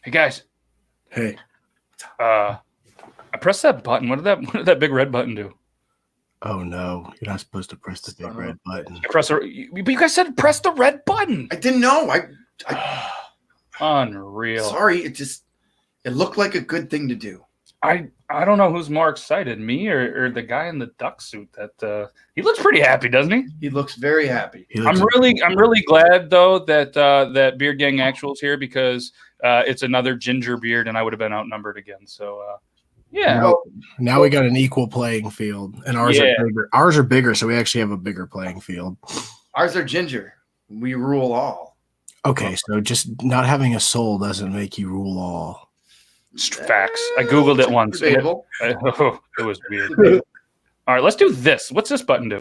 Hey guys. Hey. I pressed that button. What did that big red button do? Oh no, you're not supposed to press the big red button. But you guys said press the red button. I didn't know. Unreal. Sorry, it looked like a good thing to do. I don't know who's more excited, me or the guy in the duck suit. That he looks pretty happy, doesn't he? He looks very happy. I'm really glad though that Beard Gang Actual's here because it's another ginger beard and I would have been outnumbered again. So yeah. Now we got an equal playing field, and ours are bigger. Ours are bigger, so we actually have a bigger playing field. Ours are ginger. We rule all. Okay, so just not having a soul doesn't make you rule all. Facts. I googled it once. It was weird. All right, let's do this. What's this button do?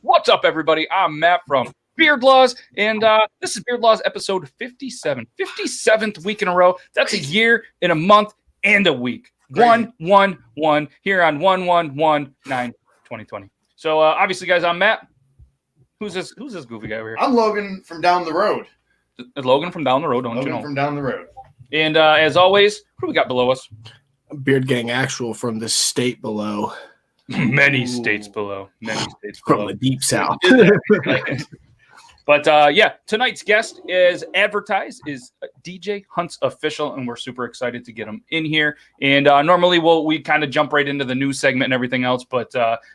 What's up, everybody? I'm Matt from Beard Laws, and this is Beard Laws episode 57. 57th week in a row. That's a year and a month and a week. 1-1-1 here on 1-1-1-9-2020. So obviously, guys, I'm Matt. Who's this goofy guy over here? I'm Logan from down the road. Logan from down the road, don't you know? Logan from down the road. And as always, who do we got below us? Beard Gang Actual from the state below. Many states below. From the deep south. But tonight's guest is advertised is DjHuntsOfficial, and we're super excited to get him in here. And normally we kind of jump right into the news segment and everything else, but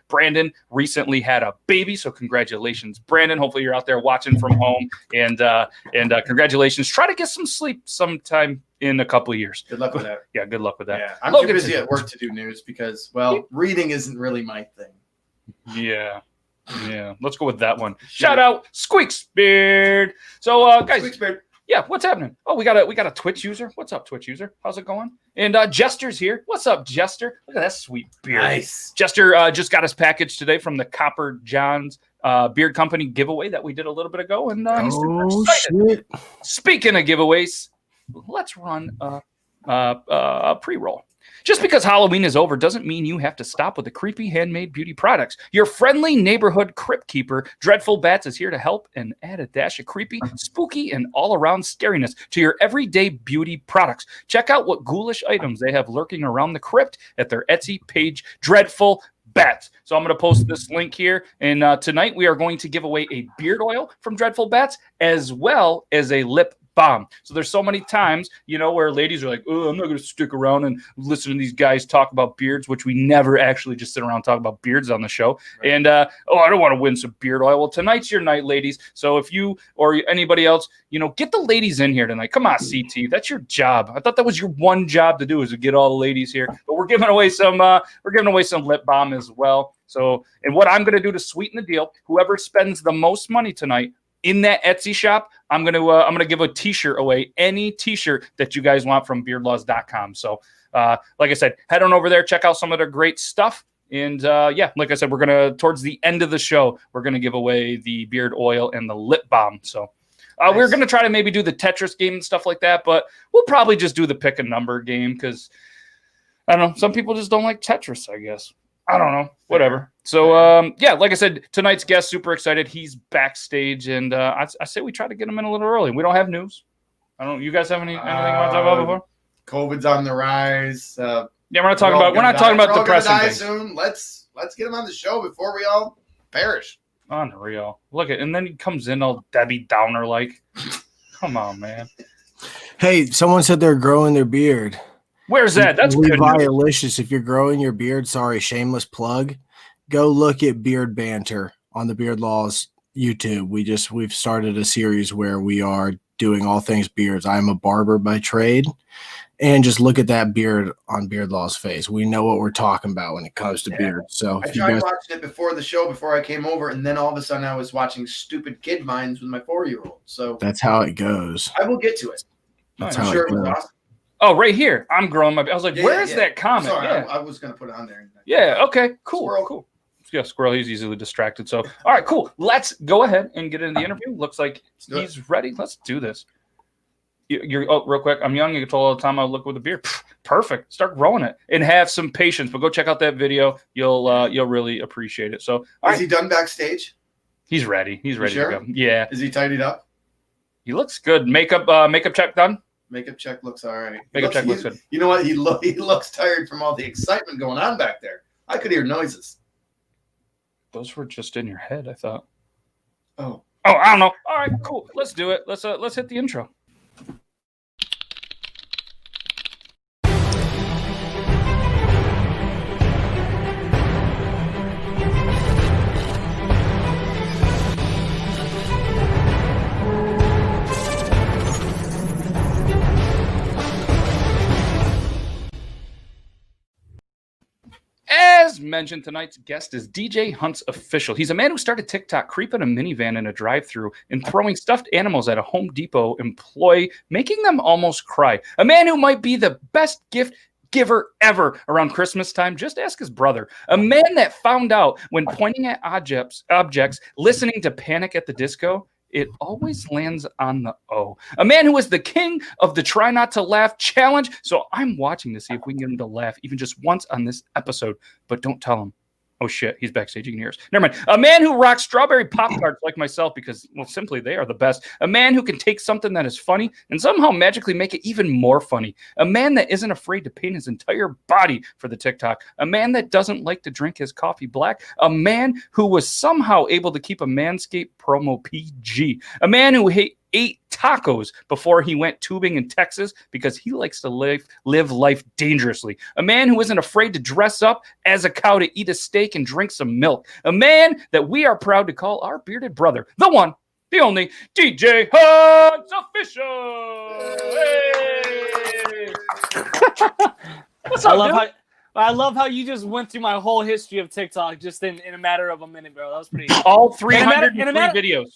Brandon recently had a baby, so congratulations, Brandon. Hopefully you're out there watching from home, and congratulations. Try to get some sleep sometime in a couple of years. Good luck with that. Yeah, good luck with that. Yeah, I'm too busy at work to do news because, reading isn't really my thing. Yeah, let's go with that one. Shout out Squeaks Beard. So guys, Squeaks Beard. Yeah, what's happening? Oh, we got a Twitch user. What's up, Twitch user? How's it going? And Jester's here. What's up, Jester? Look at that sweet beard. Nice. Jester just got his package today from the Copper John's Beard Company giveaway that we did a little bit ago, and he's super excited. Shit. Speaking of giveaways, let's run a pre-roll. Just because Halloween is over doesn't mean you have to stop with the creepy handmade beauty products. Your friendly neighborhood crypt keeper, Dreadful Bats, is here to help and add a dash of creepy, spooky, and all-around scariness to your everyday beauty products. Check out what ghoulish items they have lurking around the crypt at their Etsy page, Dreadful Bats. So I'm going to post this link here, and tonight we are going to give away a beard oil from Dreadful Bats as well as a lip balm. So there's so many times, where ladies are like, oh, I'm not going to stick around and listen to these guys talk about beards, which we never actually just sit around and talk about beards on the show. Right. And, I don't want to win some beard oil. Well, tonight's your night, ladies. So if you or anybody else, get the ladies in here tonight. Come on, CT. That's your job. I thought that was your one job to do is to get all the ladies here. But we're giving away some lip balm as well. So, and what I'm going to do to sweeten the deal, whoever spends the most money tonight in that Etsy shop, I'm gonna give a T-shirt away, any T-shirt that you guys want from beardlaws.com. So, like I said, head on over there, check out some of their great stuff, and like I said, we're towards the end of the show, we're gonna give away the beard oil and the lip balm. So, nice. We're gonna try to maybe do the Tetris game and stuff like that, but we'll probably just do the pick a number game because I don't know, some people just don't like Tetris, I guess. I don't know. Whatever. So, like I said, tonight's guest, super excited. He's backstage, and I say we try to get him in a little early. We don't have news. I don't. You guys have anything you want to talk about before? COVID's on the rise. We're not talking about. We're not talking about depressing things. Soon. Let's get him on the show before we all perish. Unreal. Look at, and then he comes in all Debbie Downer like. Come on, man. Hey, someone said they're growing their beard. Where's that? That's good. Levialicious. If you're growing your beard, sorry, shameless plug. Go look at Beard Banter on the Beard Laws YouTube. We've started a series where we are doing all things beards. I'm a barber by trade, and just look at that beard on Beard Law's face. We know what we're talking about when it comes to beards. So I tried watching it before the show, before I came over, and then all of a sudden I was watching stupid kid vines with my 4-year-old. So that's how it goes. I will get to it. That's I'm how sure it it was goes. awesome. Oh, right here. I'm growing my. I was like, where's that comment? Sorry, yeah. I was going to put it on there. Yeah. Okay. Cool. Squirrel. Cool. Yeah, Squirrel. He's easily distracted. So, all right, cool. Let's go ahead and get into the interview. Looks like he's ready. Let's do this. you're real quick. I'm young. You get told all the time I look with a beard. Perfect. Start growing it and have some patience. But go check out that video. You'll really appreciate it. So, is he done backstage? He's ready. He's ready sure? to go. Yeah. Is he tidied up? He looks good. Makeup check done. Makeup check looks all right. Makeup check looks good. You know what? He looks tired from all the excitement going on back there. I could hear noises. Those were just in your head, I thought. Oh, I don't know. All right, cool. Let's do it. Let's hit the intro. As mentioned, tonight's guest is DjHuntsOfficial. He's a man who started TikTok creeping a minivan in a drive-thru and throwing stuffed animals at a Home Depot employee, making them almost cry. A man who might be the best gift giver ever around Christmas time. Just ask his brother. A man that found out when pointing at objects, listening to Panic at the Disco, it always lands on the O. A man who is the king of the Try Not to Laugh challenge. So I'm watching to see if we can get him to laugh even just once on this episode. But don't tell him. Oh, shit. He's backstage. You can hear us. Never mind. A man who rocks strawberry Pop-Tarts like myself because, well, simply they are the best. A man who can take something that is funny and somehow magically make it even more funny. A man that isn't afraid to paint his entire body for the TikTok. A man that doesn't like to drink his coffee black. A man who was somehow able to keep a Manscaped promo PG. A man who ate tacos before he went tubing in Texas because he likes to live life dangerously. A man who isn't afraid to dress up as a cow to eat a steak and drink some milk. A man that we are proud to call our bearded brother, the one, the only, DjHuntsOfficial. Hey! What's up, I love how you just went through my whole history of TikTok just in a matter of a minute, bro. That was pretty. All 303 videos.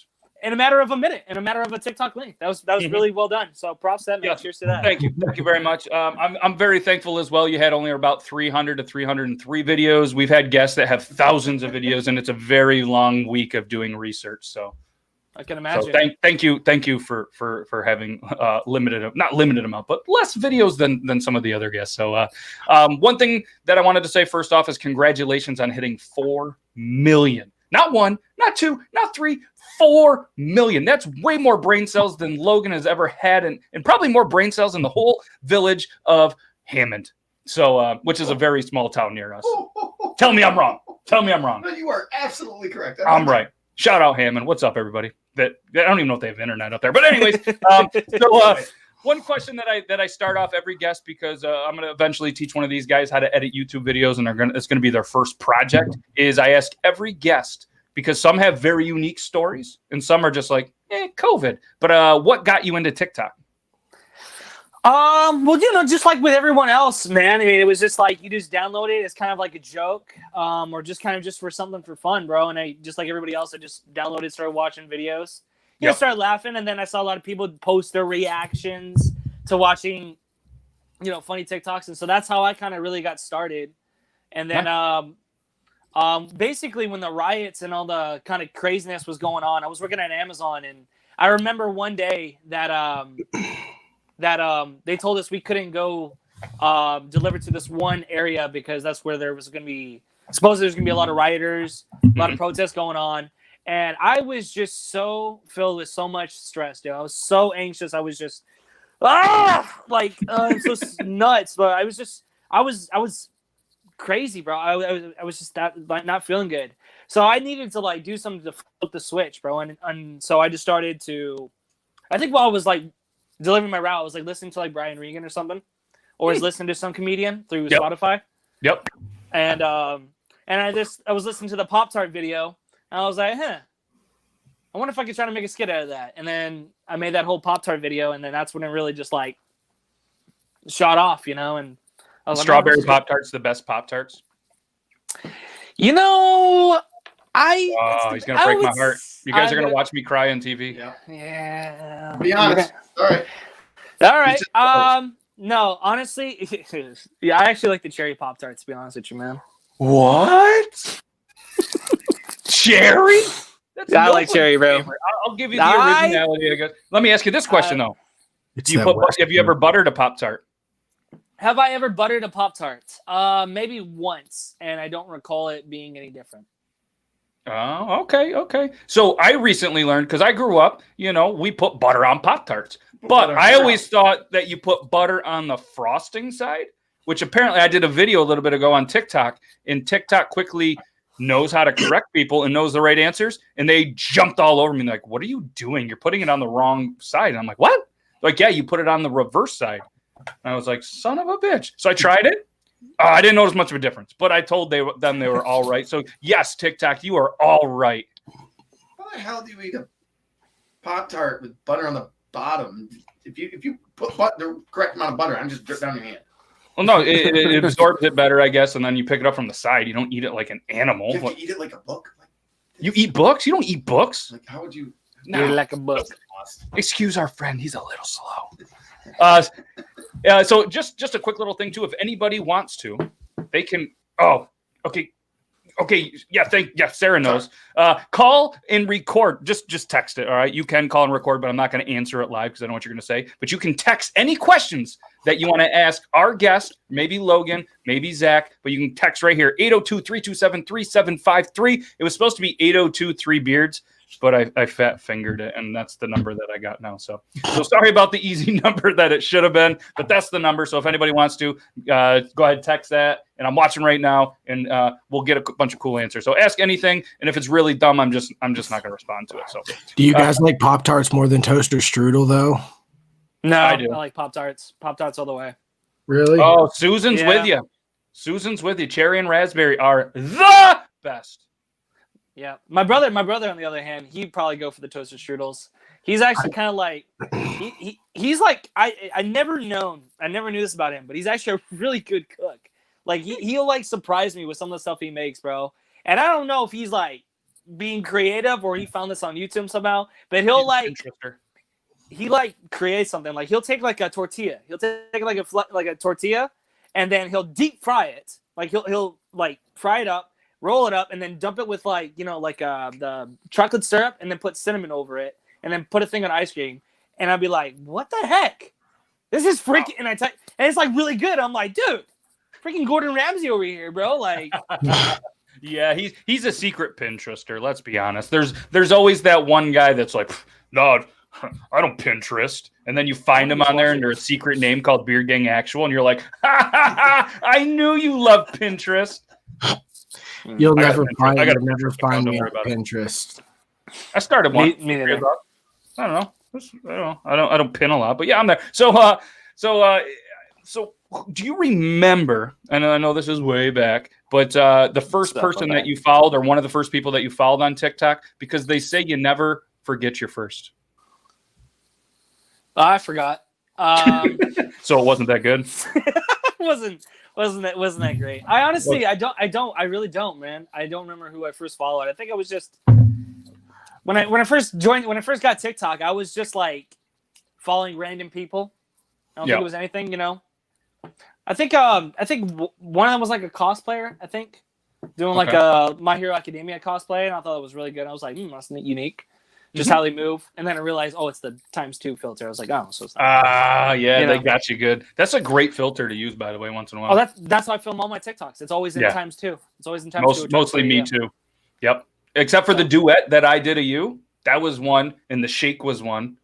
In a matter of a minute, in a matter of a TikTok link. That was really well done. So props to that, man. Yeah. Cheers to that. Thank you very much. I'm very thankful as well. You had only about 300 to 303 videos. We've had guests that have thousands of videos, and it's a very long week of doing research. So I can imagine. So thank you for having not limited amount, but less videos than some of the other guests. So one thing that I wanted to say first off is congratulations on hitting 4 million. Not one, not two, not three, 4 million. That's way more brain cells than Logan has ever had, and probably more brain cells in the whole village of Hammond. So, which is a very small town near us. Tell me I'm wrong. No, you are absolutely correct. I'm right. Shout out Hammond. What's up, everybody? I don't even know if they have internet up there. But anyways, one question that I start off every guest, because I'm going to eventually teach one of these guys how to edit YouTube videos, and it's going to be their first project, is I ask every guest, because some have very unique stories and some are just like, COVID. But what got you into TikTok? Well, just like with everyone else, man. I mean, it was just like you just download it. It's kind of like a joke, or just kind of just for something for fun, bro. And I just like everybody else, I just downloaded, started watching videos. You know, started laughing, and then I saw a lot of people post their reactions to watching, funny TikToks, and so that's how I kind of really got started. And then, basically, when the riots and all the kind of craziness was going on, I was working at Amazon, and I remember one day that they told us we couldn't go deliver to this one area because that's where there was going to be, supposedly there's going to be a lot of rioters, a lot of protests going on. And I was just so filled with so much stress, dude. I was so anxious. I was just, I'm so nuts. But I was crazy, bro. I was just not feeling good. So I needed to do something to flip the switch, bro. And so I just started to, I think while I was delivering my route, I was listening to Brian Regan or something, or was listening to some comedian through Spotify. Yep. And I was listening to the Pop-Tart video. And I was like, I wonder if I could try to make a skit out of that. And then I made that whole Pop-Tart video, and then that's when it really just shot off, and I was Strawberry Pop-Tarts, the best Pop-Tarts. He's gonna break my heart. You guys are gonna watch me cry on TV. Yeah. Be honest. All right. No, honestly, yeah, I actually like the cherry Pop-Tarts, to be honest with you, man. What? Cherry? I like cherry, bro. I'll give you the originality. Let me ask you this question, though. It's Do you that put? Western- Have you ever buttered a Pop-Tart? Have I ever buttered a Pop-Tart? Maybe once, and I don't recall it being any different. Oh, okay. So I recently learned, because I grew up, we put butter on Pop-Tarts. But I always thought that you put butter on the frosting side, which apparently I did a video a little bit ago on TikTok, and TikTok quickly knows how to correct people and knows the right answers. And they jumped all over me. Like, what are you doing? You're putting it on the wrong side. And I'm like, what? Like, yeah, you put it on the reverse side. And I was like, son of a bitch. So I tried it. I didn't notice much of a difference, but I told them they were all right. So yes, TikTok, you are all right. How the hell do you eat a Pop-Tart with butter on the bottom? If you put the correct amount of butter, I'm just drip down your hand. Well, no, it absorbs it better, I guess, and then you pick it up from the side. You don't eat it like an animal. You have to eat it like a book. You eat books? You don't eat books. Like, how would you? Eat it like a book. Excuse our friend. He's a little slow. So just a quick little thing, too. If anybody wants to, they can. Oh, okay. Okay. Yeah. Sarah knows. Call and record. Just text it. All right. You can call and record, but I'm not going to answer it live because I know what you're going to say. But you can text any questions that you want to ask our guest, maybe Logan, maybe Zach, but you can text right here, 802-327-3753. It was supposed to be 802-3Beards, but I fat fingered it, and that's the number that I got now. So sorry about the easy number that it should have been, but that's the number. So if anybody wants to, go ahead, text that. And I'm watching right now, and we'll get a bunch of cool answers. So ask anything, and if it's really dumb, I'm just not going to respond to it. So, do you guys like Pop-Tarts more than toaster strudel, though? No, I do. I like Pop-Tarts. Pop-Tarts all the way. Really? Oh, Susan's with you. Susan's with you. Cherry and raspberry are the best. Yeah, my brother on the other hand, he'd probably go for the toaster strudels. He's actually kind of like he's like I never knew this about him, but he's actually a really good cook. Like he'll like surprise me with some of the stuff he makes, bro. And I don't know if he's like being creative or he found this on YouTube somehow, but he'll like he like creates something. Like he'll take like a tortilla, he'll take like a tortilla, and then he'll deep fry it. Like he'll like fry it up, roll it up, and then dump it with like the chocolate syrup, and then put cinnamon over it, and then put a thing on ice cream. And I'd be like, what the heck? This is freaking. And and it's like really good. I'm like, dude, freaking Gordon Ramsay over here, bro. Like, yeah, he's a secret Pinterester. Let's be honest. There's always that one guy that's like, no, I don't Pinterest. And then you find him on there under a secret name called Beard Gang Actual, and you're like, I knew you love Pinterest. You'll never find me on Pinterest. I started one. Me neither. I don't know. I don't pin a lot, but yeah, I'm there. So do you remember? And I know this is way back, but the first person that you followed, or one of the first people that you followed on TikTok, because they say you never forget your first. I forgot. So it wasn't that good. wasn't that great? I honestly, I really don't, man. I don't remember who I first followed. I think I was just when I first got TikTok, I was just like following random people. I don't think it was anything, I think one of them was like a cosplayer. I think doing like a My Hero Academia cosplay, and I thought it was really good. I was like, that's unique. Just how they move, and then I realized, it's the *2 filter. I was like, so it's not. They got you good. That's a great filter to use, by the way, once in a while. Oh, that's how I film all my TikToks. It's always in *2. It's always in *2. Mostly me too. Yep. Except for the duet that I did of you, that was one, and the shake was one.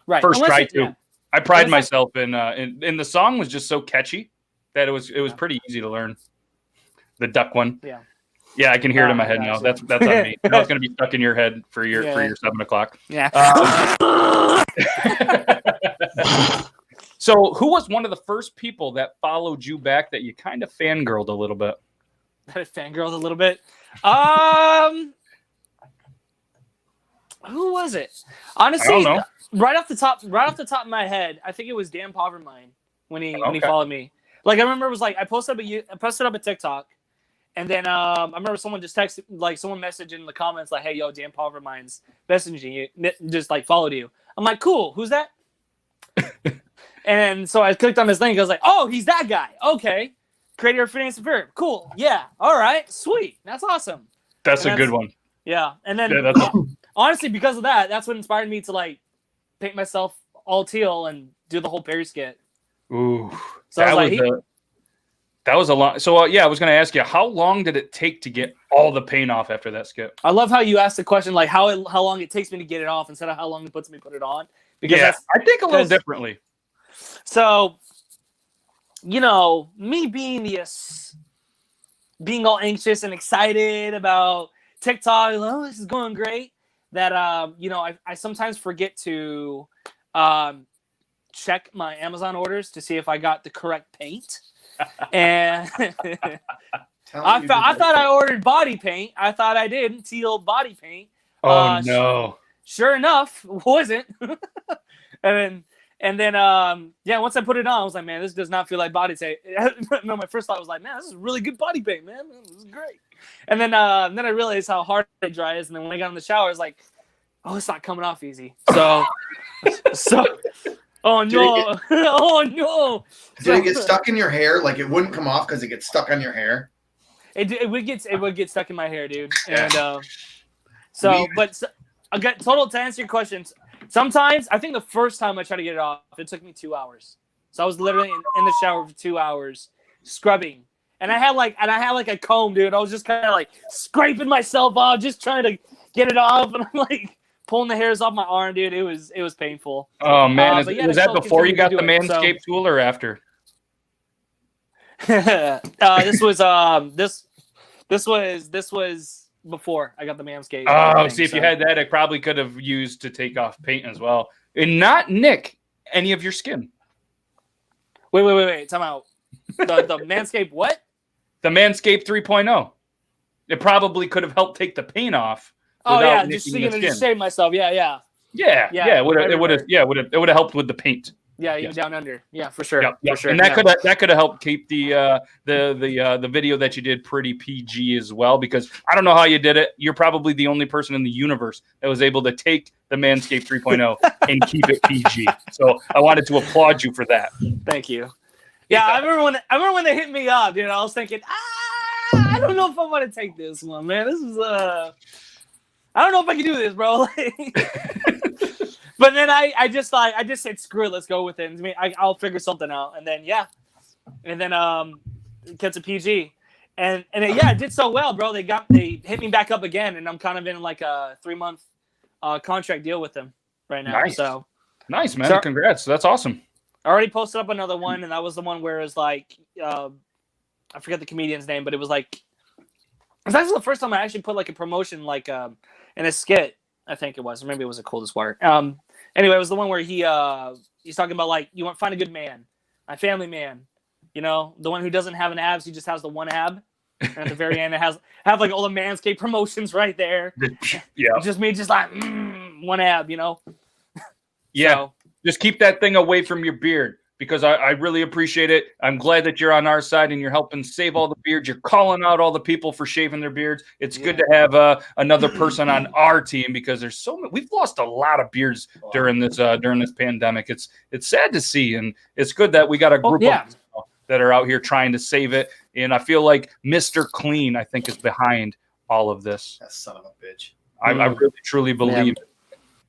Right. First try too. Yeah. I pride myself in the song was just so catchy that it was pretty easy to learn. The duck one. Yeah. Yeah, I can hear it in my head now. That's on me. Now it's going to be stuck in your head for your 7:00. Yeah. So, who was one of the first people that followed you back that you kind of fangirled a little bit? Fangirled a little bit. Who was it? Honestly, right off the top of my head, I think it was Dan Povermine when he followed me. Like I remember it was like I posted up a TikTok. And then I remember someone just texted, like someone messaged in the comments, like, "Hey, yo, Dan Povermine's messaging you, just like followed you." I'm like, "Cool, who's that?" And so I clicked on his link. I was like, "Oh, he's that guy. Okay, creator of Finance and Verb. Cool, yeah, all right, sweet, that's awesome." That's a good one. Yeah, and then honestly, because of that, that's what inspired me to like paint myself all teal and do the whole Perry skit. Ooh, So I was like, that was a lot. So yeah, I was going to ask you, how long did it take to get all the paint off after that skit? I love how you asked the question like how long it takes me to get it off instead of how long it puts me put it on. Because I think a little differently. So, you know, me being all anxious and excited about TikTok, oh, this is going great. That you know, I sometimes forget to check my Amazon orders to see if I got the correct paint. And I thought I ordered body paint. I thought I did teal body paint. Oh no! Sure enough, wasn't. and then yeah, once I put it on, I was like, man, this does not feel like body paint. No, my first thought was like, man, this is really good body paint, man. This is great. And then I realized how hard it dries. And then when I got in the shower, I was like, oh, it's not coming off easy. So. Oh no! Oh no! Did it get stuck in your hair? Like it wouldn't come off because it gets stuck on your hair. It would get stuck in my hair, dude. And I got total to answer your questions. Sometimes I think the first time I tried to get it off, it took me 2 hours. So I was literally in the shower for 2 hours scrubbing, and I had like a comb, dude. I was just kind of like scraping myself off, just trying to get it off, and I'm like pulling the hairs off my arm, dude. It was painful. Oh man, was that before you got the Manscaped tool or after? This was before I got the Manscaped. Oh, see, if you had that, it probably could have used to take off paint as well, and not nick any of your skin. Wait, time out. The Manscaped what? The Manscaped 3.0. It probably could have helped take the paint off. Oh yeah, just shave myself. Yeah. It would have helped with the paint. Yeah, even down under. Yeah, for sure. Yep. For sure. And that could have helped keep the video that you did pretty PG as well, because I don't know how you did it. You're probably the only person in the universe that was able to take the Manscaped 3.0 and keep it PG. So I wanted to applaud you for that. Thank you. Yeah, I remember when they hit me up, dude. I was thinking, I don't know if I want to take this one, man. This is I don't know if I can do this, bro. But then I just said, screw it, let's go with it. I mean, I'll figure something out. And then it gets a PG, and it did so well, bro. They hit me back up again, and I'm kind of in like a 3-month contract deal with them right now. Nice. So nice, man. Congrats. That's awesome. I already posted up another one, and that was the one where it's like I forget the comedian's name, but it was like it's actually the first time I actually put like a promotion like in a skit, I think it was, or maybe it was a Coldest Water. Anyway, it was the one where he's talking about like, you want to find a good man, a family man, you know, the one who doesn't have an abs, he just has the one ab. And at the very end, it have like all the Manscaped promotions right there. Yeah, just me, just like one ab, you know. Yeah, so, just keep that thing away from your beard, because I really appreciate it. I'm glad that you're on our side and you're helping save all the beards. You're calling out all the people for shaving their beards. It's good to have another person on our team, because there's so many. We've lost a lot of beards during this pandemic. It's sad to see, and it's good that we got a group of people that are out here trying to save it. And I feel like Mr. Clean, I think, is behind all of this. That son of a bitch. I really truly believe it.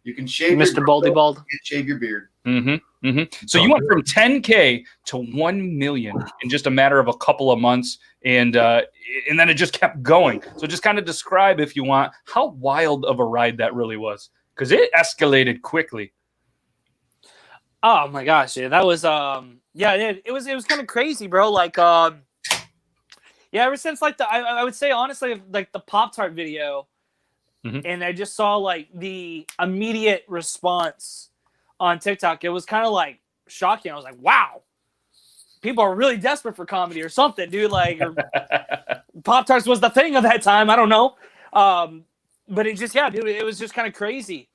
You can shave Mr. Baldy Bald. You can shave your beard. Mm-hmm. Mm-hmm. So you went from 10K to 1 million in just a matter of a couple of months, and then it just kept going. So just kind of describe, if you want, how wild of a ride that really was, because it escalated quickly. Oh my gosh, dude, that was it was kind of crazy, bro. Like ever since like I would say honestly, like the Pop-Tart video. Mm-hmm. And I just saw like the immediate response on TikTok. It was kind of like shocking. I was like, wow, people are really desperate for comedy or something, dude. Like Pop-Tarts was the thing of that time. I don't know. But it just, dude, it was just kind of crazy.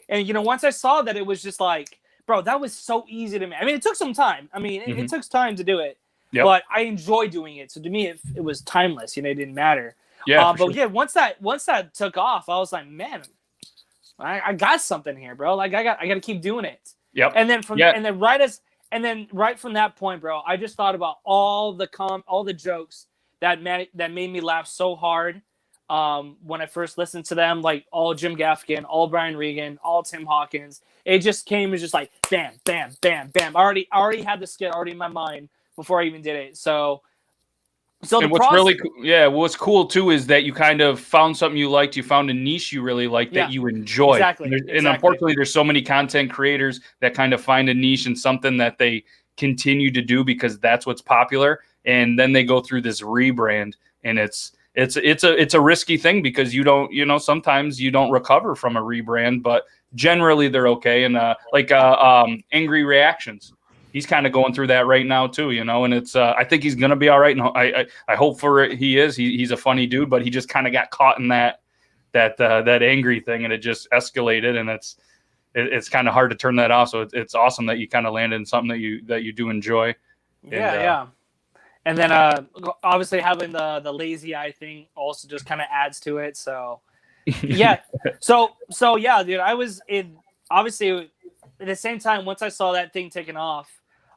And, you know, once I saw that, it was just like, bro, that was so easy to me. I mean, it took some time. I mean, it took time to do it. Yep. But I enjoy doing it. So to me, it was timeless. You know, it didn't matter. Yeah, but yeah, once that took off, I was like, man, I got something here, bro. Like I got to keep doing it. Yep. And then right from that point, bro, I just thought about all the jokes that made me laugh so hard when I first listened to them, like all Jim Gaffigan, all Brian Regan, all Tim Hawkins. It just came as just like bam, bam, bam, bam. I already had the skit already in my mind before I even did it. So and what's really what's cool too is that you kind of found something you liked. You found a niche you really liked that you enjoy. Exactly. And unfortunately, there's so many content creators that kind of find a niche and something that they continue to do because that's what's popular, and then they go through this rebrand, and it's a risky thing because you don't, sometimes you don't recover from a rebrand, but generally they're okay. And Angry Reactions, he's kind of going through that right now too, and it's I think he's gonna be all right, and I hope for it he is. He's a funny dude, but he just kind of got caught in that angry thing, and it just escalated, and it's kind of hard to turn that off. So it's awesome that you kind of landed in something that you do enjoy. Yeah. And then obviously having the lazy eye thing also just kind of adds to it. So yeah. so yeah, dude, I was obviously at the same time, once I saw that thing taken off,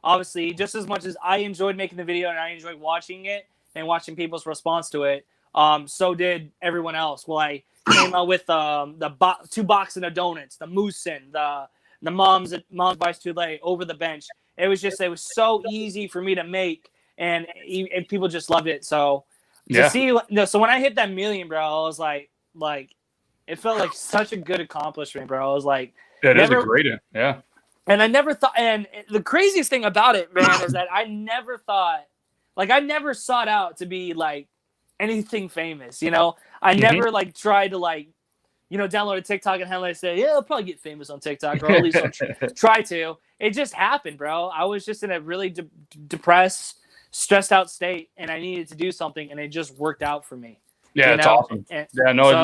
obviously just as much as I enjoyed making the video and I enjoyed watching it and watching people's response to it, so did everyone else. Well, I came out with the 2 boxes of donuts, the moosin', the mom's vice too late, over the bench. It was so easy for me to make. And people just loved it. So to see, so when I hit that 1 million, bro, I was like, it felt like such a good accomplishment, bro. I was like, it is a great, yeah. And I never thought, and the craziest thing about it, man, is that I never thought, like, I never sought out to be like anything famous, I never tried to download a TikTok and say, yeah, I'll probably get famous on TikTok, or at least I'll try to. It just happened, bro. I was just in a really depressed, stressed out state, and I needed to do something, and it just worked out for me. Yeah, it's awesome. It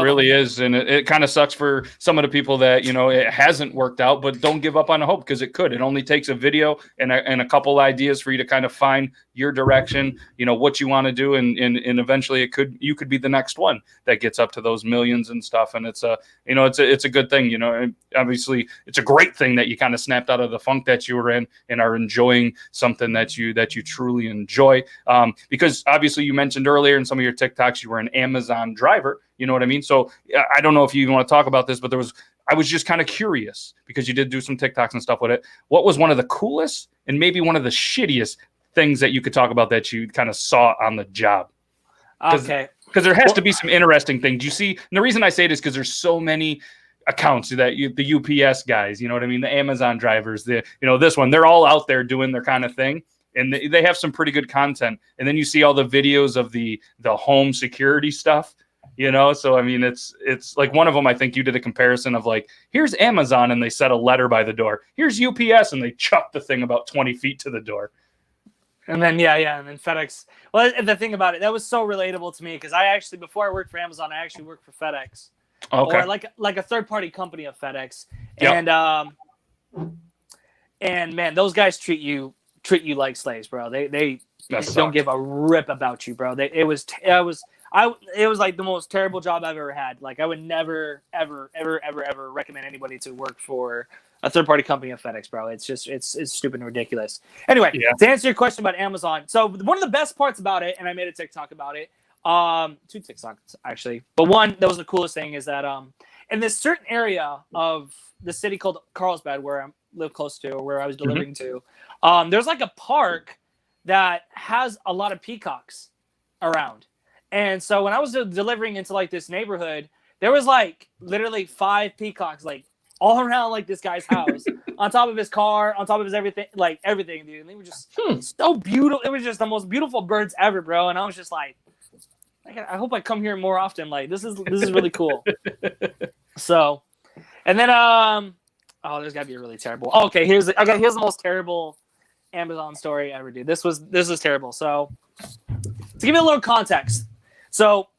really is. And it kind of sucks for some of the people that, it hasn't worked out, but don't give up on the hope because it could. It only takes a video and a couple ideas for you to kind of find your direction, what you want to do. And eventually you could be the next one that gets up to those millions and stuff. And it's a good thing, and obviously it's a great thing that you kind of snapped out of the funk that you were in and are enjoying something that you truly enjoy. Because obviously you mentioned earlier in some of your TikToks, you were an Amazon driver, you know what I mean? So I don't know if you even want to talk about this, but I was just kind of curious because you did do some TikToks and stuff with it. What was one of the coolest and maybe one of the shittiest things that you could talk about that you kind of saw on the job? Okay. Because there has to be some interesting things. You see, and the reason I say it is because there's so many accounts that the UPS guys, you know what I mean? The Amazon drivers, this one, they're all out there doing their kind of thing. And they have some pretty good content. And then you see all the videos of the home security stuff, So, I mean, it's like one of them, I think you did a comparison of like, here's Amazon and they set a letter by the door. Here's UPS and they chuck the thing about 20 feet to the door. And then, and then FedEx. Well, the thing about it, that was so relatable to me because before I worked for Amazon, I actually worked for FedEx. Okay. Or like a third-party company of FedEx. Yep. And man, those guys treat you like slaves, bro. They don't give a rip about you, bro. It was like the most terrible job I've ever had. Like I would never, ever, ever, ever, ever recommend anybody to work for a third party company of FedEx, bro. It's just it's stupid and ridiculous. Anyway, to answer your question about Amazon, so one of the best parts about it, and I made a TikTok about it, 2 TikToks actually, but one that was the coolest thing is that in this certain area of the city called Carlsbad, where I live close to, or where I was delivering to. There's like a park that has a lot of peacocks around. And so when I was delivering into like this neighborhood, there was like literally 5 peacocks, like all around like this guy's house, on top of his car, on top of his everything, dude. And they were just so beautiful. It was just the most beautiful birds ever, bro. And I was just like, I hope I come here more often. Like this is really cool. So, and then there's gotta be a really terrible. Okay, here's the most terrible Amazon story ever, dude. This was terrible. So to give you a little context, so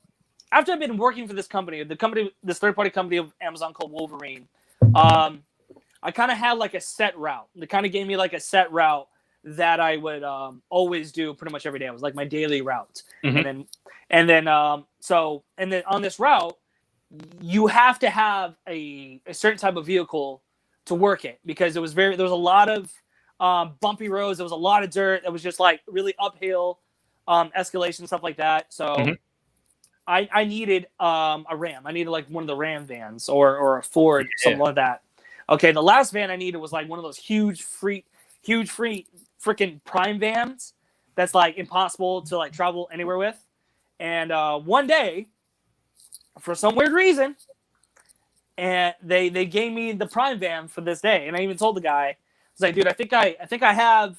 after I've been working for this third-party company of Amazon called Wolverine, I kind of had like a set route. They kind of gave me like a set route that I would always do pretty much every day. It was like my daily route. Mm-hmm. And then on this route, you have to have a certain type of vehicle to work it because there was a lot of bumpy roads. There was a lot of dirt. It was just like really uphill escalation, stuff like that. So I needed a Ram. I needed like one of the Ram vans or a Ford, something like that. Okay, the last van I needed was like one of those huge free freaking prime vans that's like impossible to like travel anywhere with. And one day, for some weird reason, and they gave me the prime van for this day. And I even told the guy, I was like, dude, I think I have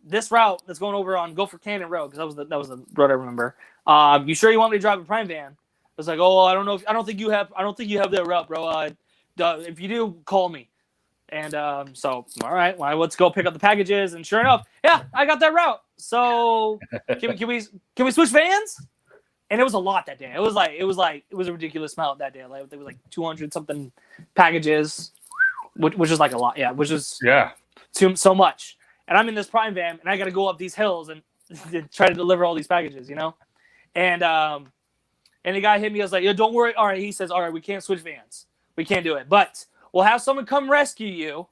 this route that's going over on Gopher Canyon Road, because that was the road I remember. You sure you want me to drive a prime van? I was like, oh, I don't think you have that route, bro. If you do, call me. And so, all right, well, let's go pick up the packages. And sure enough, yeah, I got that route. So can we switch vans? And it was a lot that day. It was a ridiculous amount that day. Like there was like 200 something packages, which is like a lot. Yeah, which is so much. And I'm in this prime van, and I got to go up these hills and try to deliver all these packages, you know. And the guy hit me. I was like, yo, don't worry. All right, he says, all right, we can't switch vans. We can't do it, but we'll have someone come rescue you.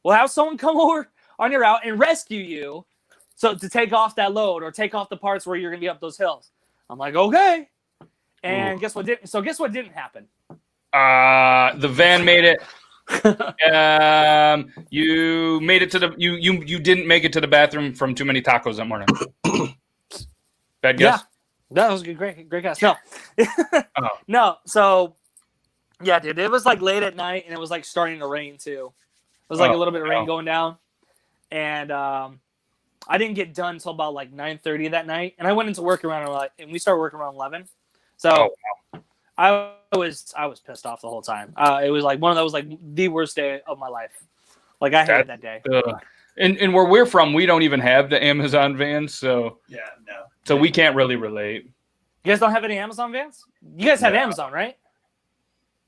We'll have someone come over on your route and rescue you, so to take off that load or take off the parts where you're gonna be up those hills. I'm like, okay. And guess what didn't happen? The van made it. You made it to the you didn't make it to the bathroom from too many tacos that morning. Bad guess? Yeah. That was a great guess. No. No. So yeah, dude, it was like late at night, and it was like starting to rain too. It was like a little bit of rain going down. And I didn't get done until about like 9:30 that night. And I went into work and we started working around 11. So I was pissed off the whole time. It was like one of those like the worst day of my life. Like I hated that day. And where we're from, we don't even have the Amazon vans, so no. So we can't really relate. You guys don't have any Amazon vans? You guys have Amazon, right?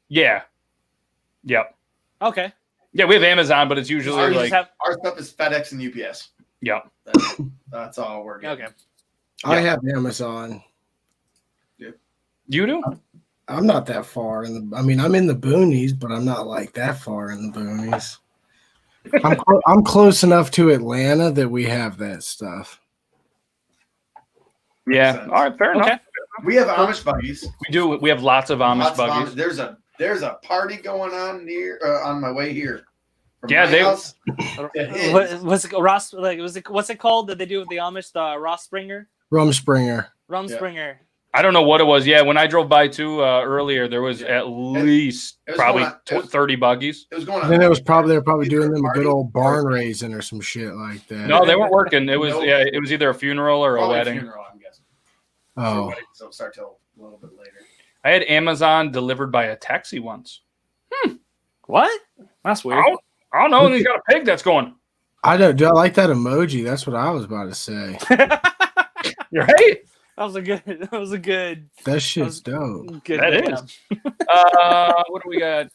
Yeah. Yep. Okay. Yeah, we have Amazon, but it's usually our stuff is FedEx and UPS. Yep. That's all we're getting. Okay. I have Amazon. You do? I'm not that far I'm in the boonies, but I'm not like that far in the boonies. I'm close enough to Atlanta that we have that stuff. Yeah. All right. Fair enough. We have Amish buggies. We do. We have lots of Amish buggies. There's a party going on near on my way here. What's it Ross? Like, what's it called that they do with the Amish? The Ross Springer. Rumspringer. Rumspringer. I don't know what it was. Yeah, when I drove by too earlier, there was at least probably 30 buggies. It was going on. Then they were probably doing them a good old barn raising or some shit like that. No, they weren't working. It was it was either a funeral or a wedding. Funeral, I'm guessing. Oh, so start till a little bit later. I had Amazon delivered by a taxi once. What? That's weird. I don't know. And he's got a pig that's going. I don't. Do I like that emoji? That's what I was about to say. You're right. That was a good. That shit's dope. Good. That is. What do we got?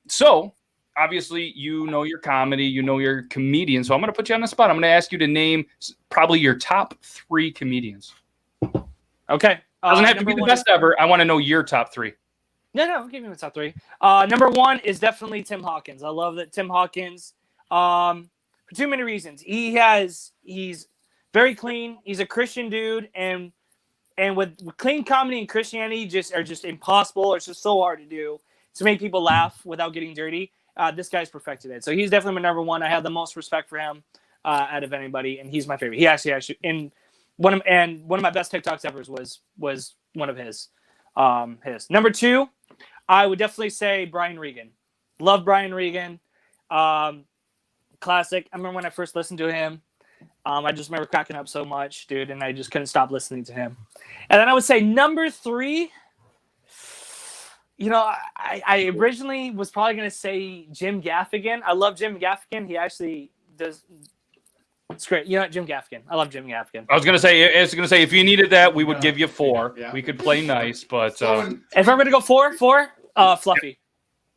So obviously you know your comedy, you know your comedian. So I'm going to put you on the spot. I'm going to ask you to name probably your top 3 comedians. Okay. Doesn't have to be the best ever. I want to know your top 3. No, I'll give you the top 3. Number 1 is definitely Tim Hawkins. I love that Tim Hawkins. For too many reasons. He's very clean. He's a Christian dude, and with clean comedy and Christianity are just impossible. It's just so hard to do to make people laugh without getting dirty. This guy's perfected it. So he's definitely my number 1. I have the most respect for him out of anybody, and he's my favorite. He actually one of my best TikToks ever was one of his. Number 2, I would definitely say Brian Regan. Love Brian Regan. Classic. I remember when I first listened to him. I just remember cracking up so much, dude, and I just couldn't stop listening to him. And then I would say number 3, I originally was probably going to say Jim Gaffigan. I love Jim Gaffigan. He actually does. It's great. Jim Gaffigan. I love Jim Gaffigan. I was going to say, if you needed that, we would give you 4. Yeah. We could play nice, but if I'm going to go 4, Fluffy.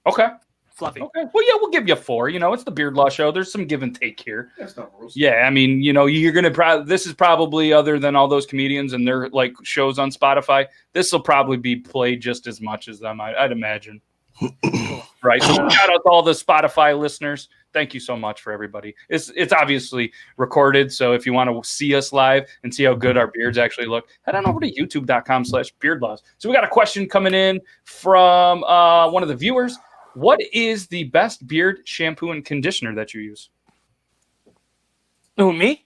Okay. Fluffy. Okay. Well, yeah, we'll give you 4. It's the Beard Law Show. There's some give and take here. That's not rules. Yeah, I mean, you're gonna this is probably, other than all those comedians and their like shows on Spotify, this will probably be played just as much as them. I'd imagine. Right. So shout out to all the Spotify listeners. thank you so much for everybody. It's obviously recorded, so if you want to see us live and see how good our beards actually look, head on over to youtube.com/beardlaws. So we got a question coming in from one of the viewers. What is the best beard shampoo and conditioner that you use? Who, me?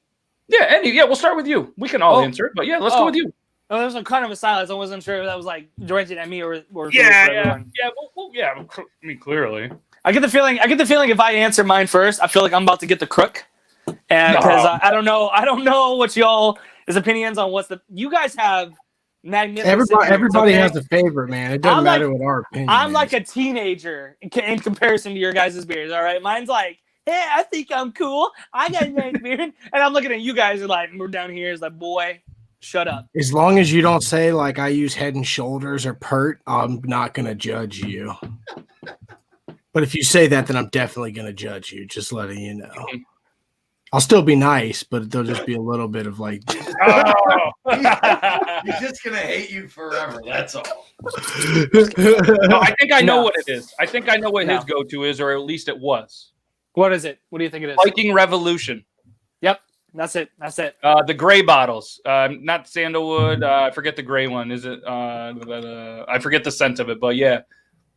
Yeah, we'll start with you. We can all answer it, but yeah, let's go with you. Oh, there was a kind of a silence. I wasn't sure if that was like directed at me or yeah. I mean, clearly. I get the feeling if I answer mine first, I feel like I'm about to get the crook, and because I don't know what y'all's opinions on you guys have magnificent. Everybody has a favorite, man. It doesn't matter what our opinion. I'm like a teenager in comparison to your guys' beards. All right, mine's like, hey, I think I'm cool. I got a nice beard, and I'm looking at you guys and like, we're down here. It's like, boy, shut up. As long as you don't say like I use Head and Shoulders or Pert, I'm not gonna judge you. But if you say that, then I'm definitely gonna judge you. Just letting you know. I'll still be nice, but there'll just be a little bit of like. He's just gonna hate you forever. That's all. No, I think I know what it is. I think I know what his go-to is, or at least it was. What is it? What do you think it is? Viking Revolution. Yep, that's it. The gray bottles, not sandalwood. I forget the gray one. Is it? I forget the scent of it, but yeah,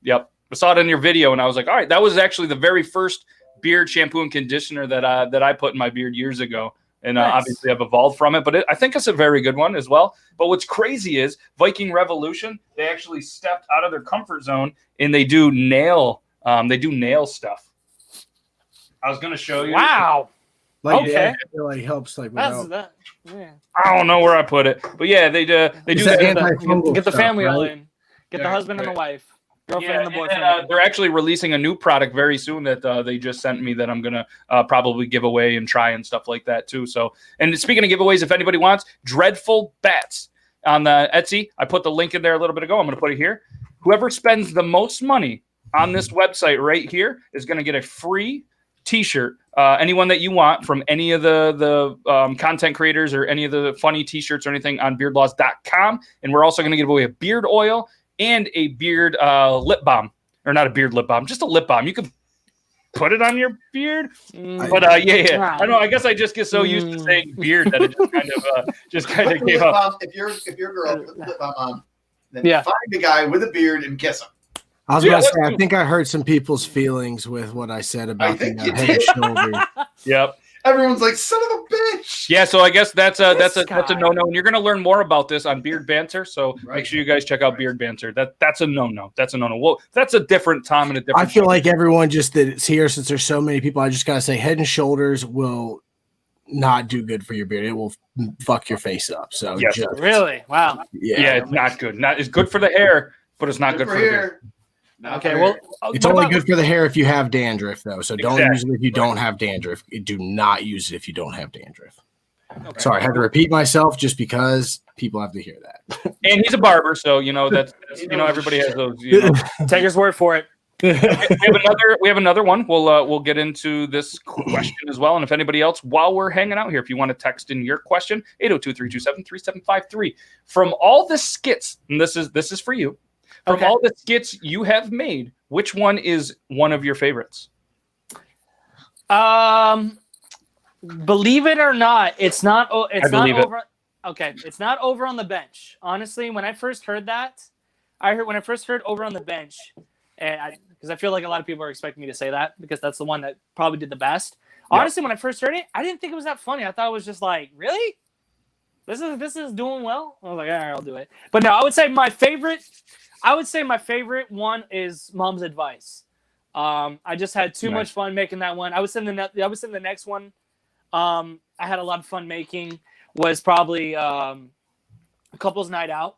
yep. I saw it in your video, and I was like, all right, that was actually the very first beard shampoo and conditioner that I put in my beard years ago, and nice. Obviously I've evolved from it, but I think it's a very good one as well. But what's crazy is Viking Revolution, they actually stepped out of their comfort zone and they do nail stuff. I was gonna show you. Wow. Like, okay. Yeah, it like helps like without. Yeah. I don't know where I put it, but yeah, they do that. Get the family all in. Get the husband and the wife. Girlfriend and the boyfriend. And, they're actually releasing a new product very soon that they just sent me that I'm gonna probably give away and try and stuff like that too. So, and speaking of giveaways, if anybody wants, Dreadful Bats on the Etsy, I put the link in there a little bit ago. I'm gonna put it here. Whoever spends the most money on this website right here is gonna get a free T-shirt. Anyone that you want from any of the content creators or any of the funny T-shirts or anything on beardlaws.com, and we're also gonna give away a beard oil and a beard lip balm, or not a beard lip balm, just a lip balm. You can put it on your beard, but yeah. I know. I guess I just get so used to saying beard that it just kind of came up. If you're a girl, put the lip balm on, then find a guy with a beard and kiss him. I was about to say, I think I hurt some people's feelings with what I said about the Head and Shoulders. Yep. Everyone's like, son of a bitch. Yeah, so I guess that's a no-no, and you're gonna learn more about this on Beard Banter. So make sure you guys check out Beard Banter. That's a no-no. That's a no-no. Well, that's a different time and a different. I feel like everyone just that's here, since there's so many people, I just gotta say, Head and Shoulders will not do good for your beard. It will fuck your face up. So really, wow. Yeah, it's not good. It's good for the hair, but it's not good for the beard. Okay, well, it's only good for the hair if you have dandruff, though. So don't use it if you don't have dandruff. Do not use it if you don't have dandruff. Okay. Sorry, I had to repeat myself just because people have to hear that. And he's a barber, so that's everybody has those. Take his word for it. We have another one. We'll get into this question as well. And if anybody else, while we're hanging out here, if you want to text in your question, 802-327-3753. From all the skits, and this is for you. From all the skits you have made, which one is one of your favorites? Believe it or not, it's not. It's not over. Okay, it's not Over on the Bench. Honestly, when I first heard that, when I first heard Over on the Bench, and because I feel like a lot of people are expecting me to say that because that's the one that probably did the best. Yeah. Honestly, when I first heard it, I didn't think it was that funny. I thought it was just like, really, this is doing well. I was like, all right, I'll do it. But no, I would say my favorite one is Mom's Advice. I just had too much fun making that one. I was in the next one. I had a lot of fun making was probably a couple's night out,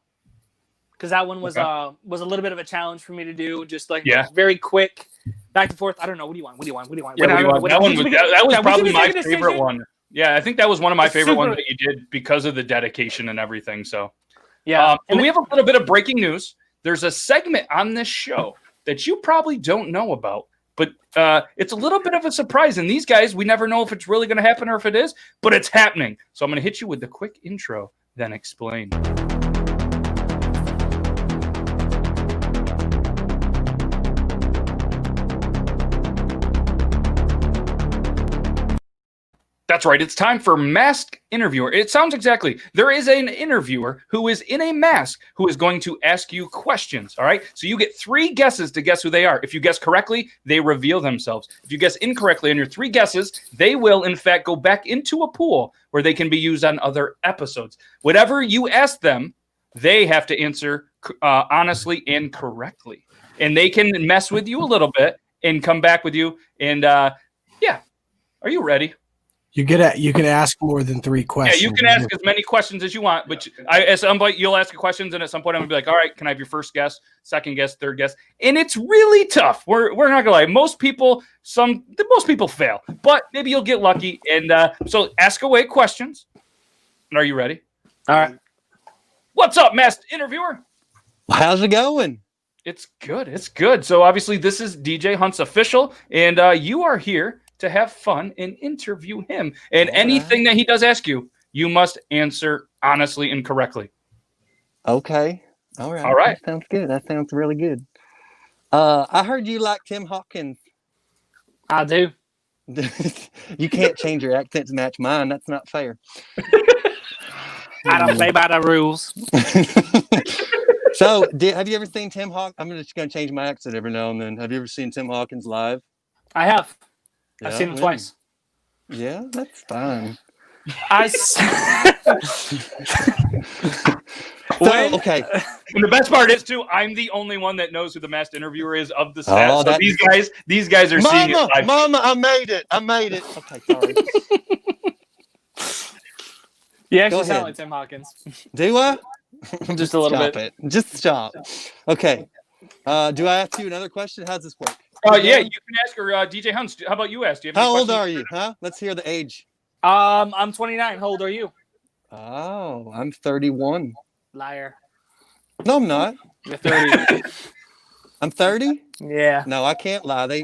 because that one was a little bit of a challenge for me to do. Just like very quick back and forth. I don't know. What do you want? That was probably my favorite one. Yeah, I think that was one of my favorite ones that you did because of the dedication and everything. So and we have a little bit of breaking news. There's a segment on this show that you probably don't know about, but it's a little bit of a surprise. And these guys, we never know if it's really going to happen or if it is, but it's happening. So I'm going to hit you with the quick intro, then explain. That's right. It's time for Masked Interviewer. It sounds exactly. There is an interviewer who is in a mask who is going to ask you questions. All right. So you get 3 guesses to guess who they are. If you guess correctly, they reveal themselves. If you guess incorrectly on your 3 guesses, they will, in fact, go back into a pool where they can be used on other episodes. Whatever you ask them, they have to answer honestly and correctly. And they can mess with you a little bit and come back with you. And yeah. Are you ready? You can ask more than 3 questions. Yeah, you can ask as many questions as you want, but at some point you'll ask questions, and at some point I'm gonna be like, all right, can I have your first guess, second guess, third guess? And it's really tough. We're not gonna lie. Most people fail, but maybe you'll get lucky. And so ask away questions. And are you ready? All right. What's up, masked interviewer? How's it going? It's good. It's good. So obviously this is DjHuntsOfficial, and you are here to have fun and interview him. And anything that he does ask you, you must answer honestly and correctly. Okay. All right. All right. That sounds good. That sounds really good. I heard you like Tim Hawkins. I do. You can't change your accent to match mine. That's not fair. I don't play by the rules. So, have you ever seen Tim Hawkins? I'm just going to change my accent every now and then. Have you ever seen Tim Hawkins live? I have. Yeah, I've seen him twice. Yeah, that's fine. Okay. And the best part is too, I'm the only one that knows who the masked interviewer is of the set. Oh, so these guys are seeing it live. Mama, I made it. Okay, sorry. You actually Go sound ahead. like Tim Hawkins. Do I? Just a little Stop bit. it. Just stop. Okay. Do I ask you another question? How's this work? Yeah, you can ask her, DJ Hunts. How about you ask? Do you have any How old questions? are you? Huh? Let's hear the age. I'm 29. How old are you? Oh, I'm 31. Liar. No, I'm not. You're 30. I'm 30? Yeah. No, I can't lie.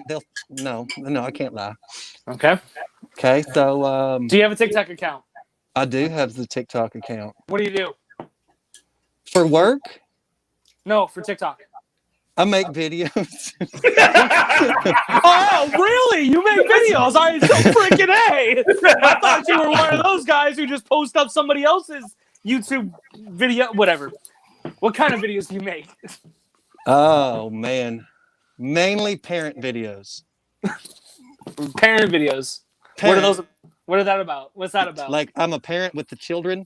No, I can't lie. Okay. Okay, so Do you have a TikTok account? I do have the TikTok account. What do you do? For work, No, for TikTok. I make videos. Oh, really? You make videos? I so freaking A. I thought you were one of those guys who just post up somebody else's YouTube video, whatever. What kind of videos do you make? Oh, man. Mainly parent videos. Parent videos. Parent. What are those? What are that about? What's that about? Like, I'm a parent with the children.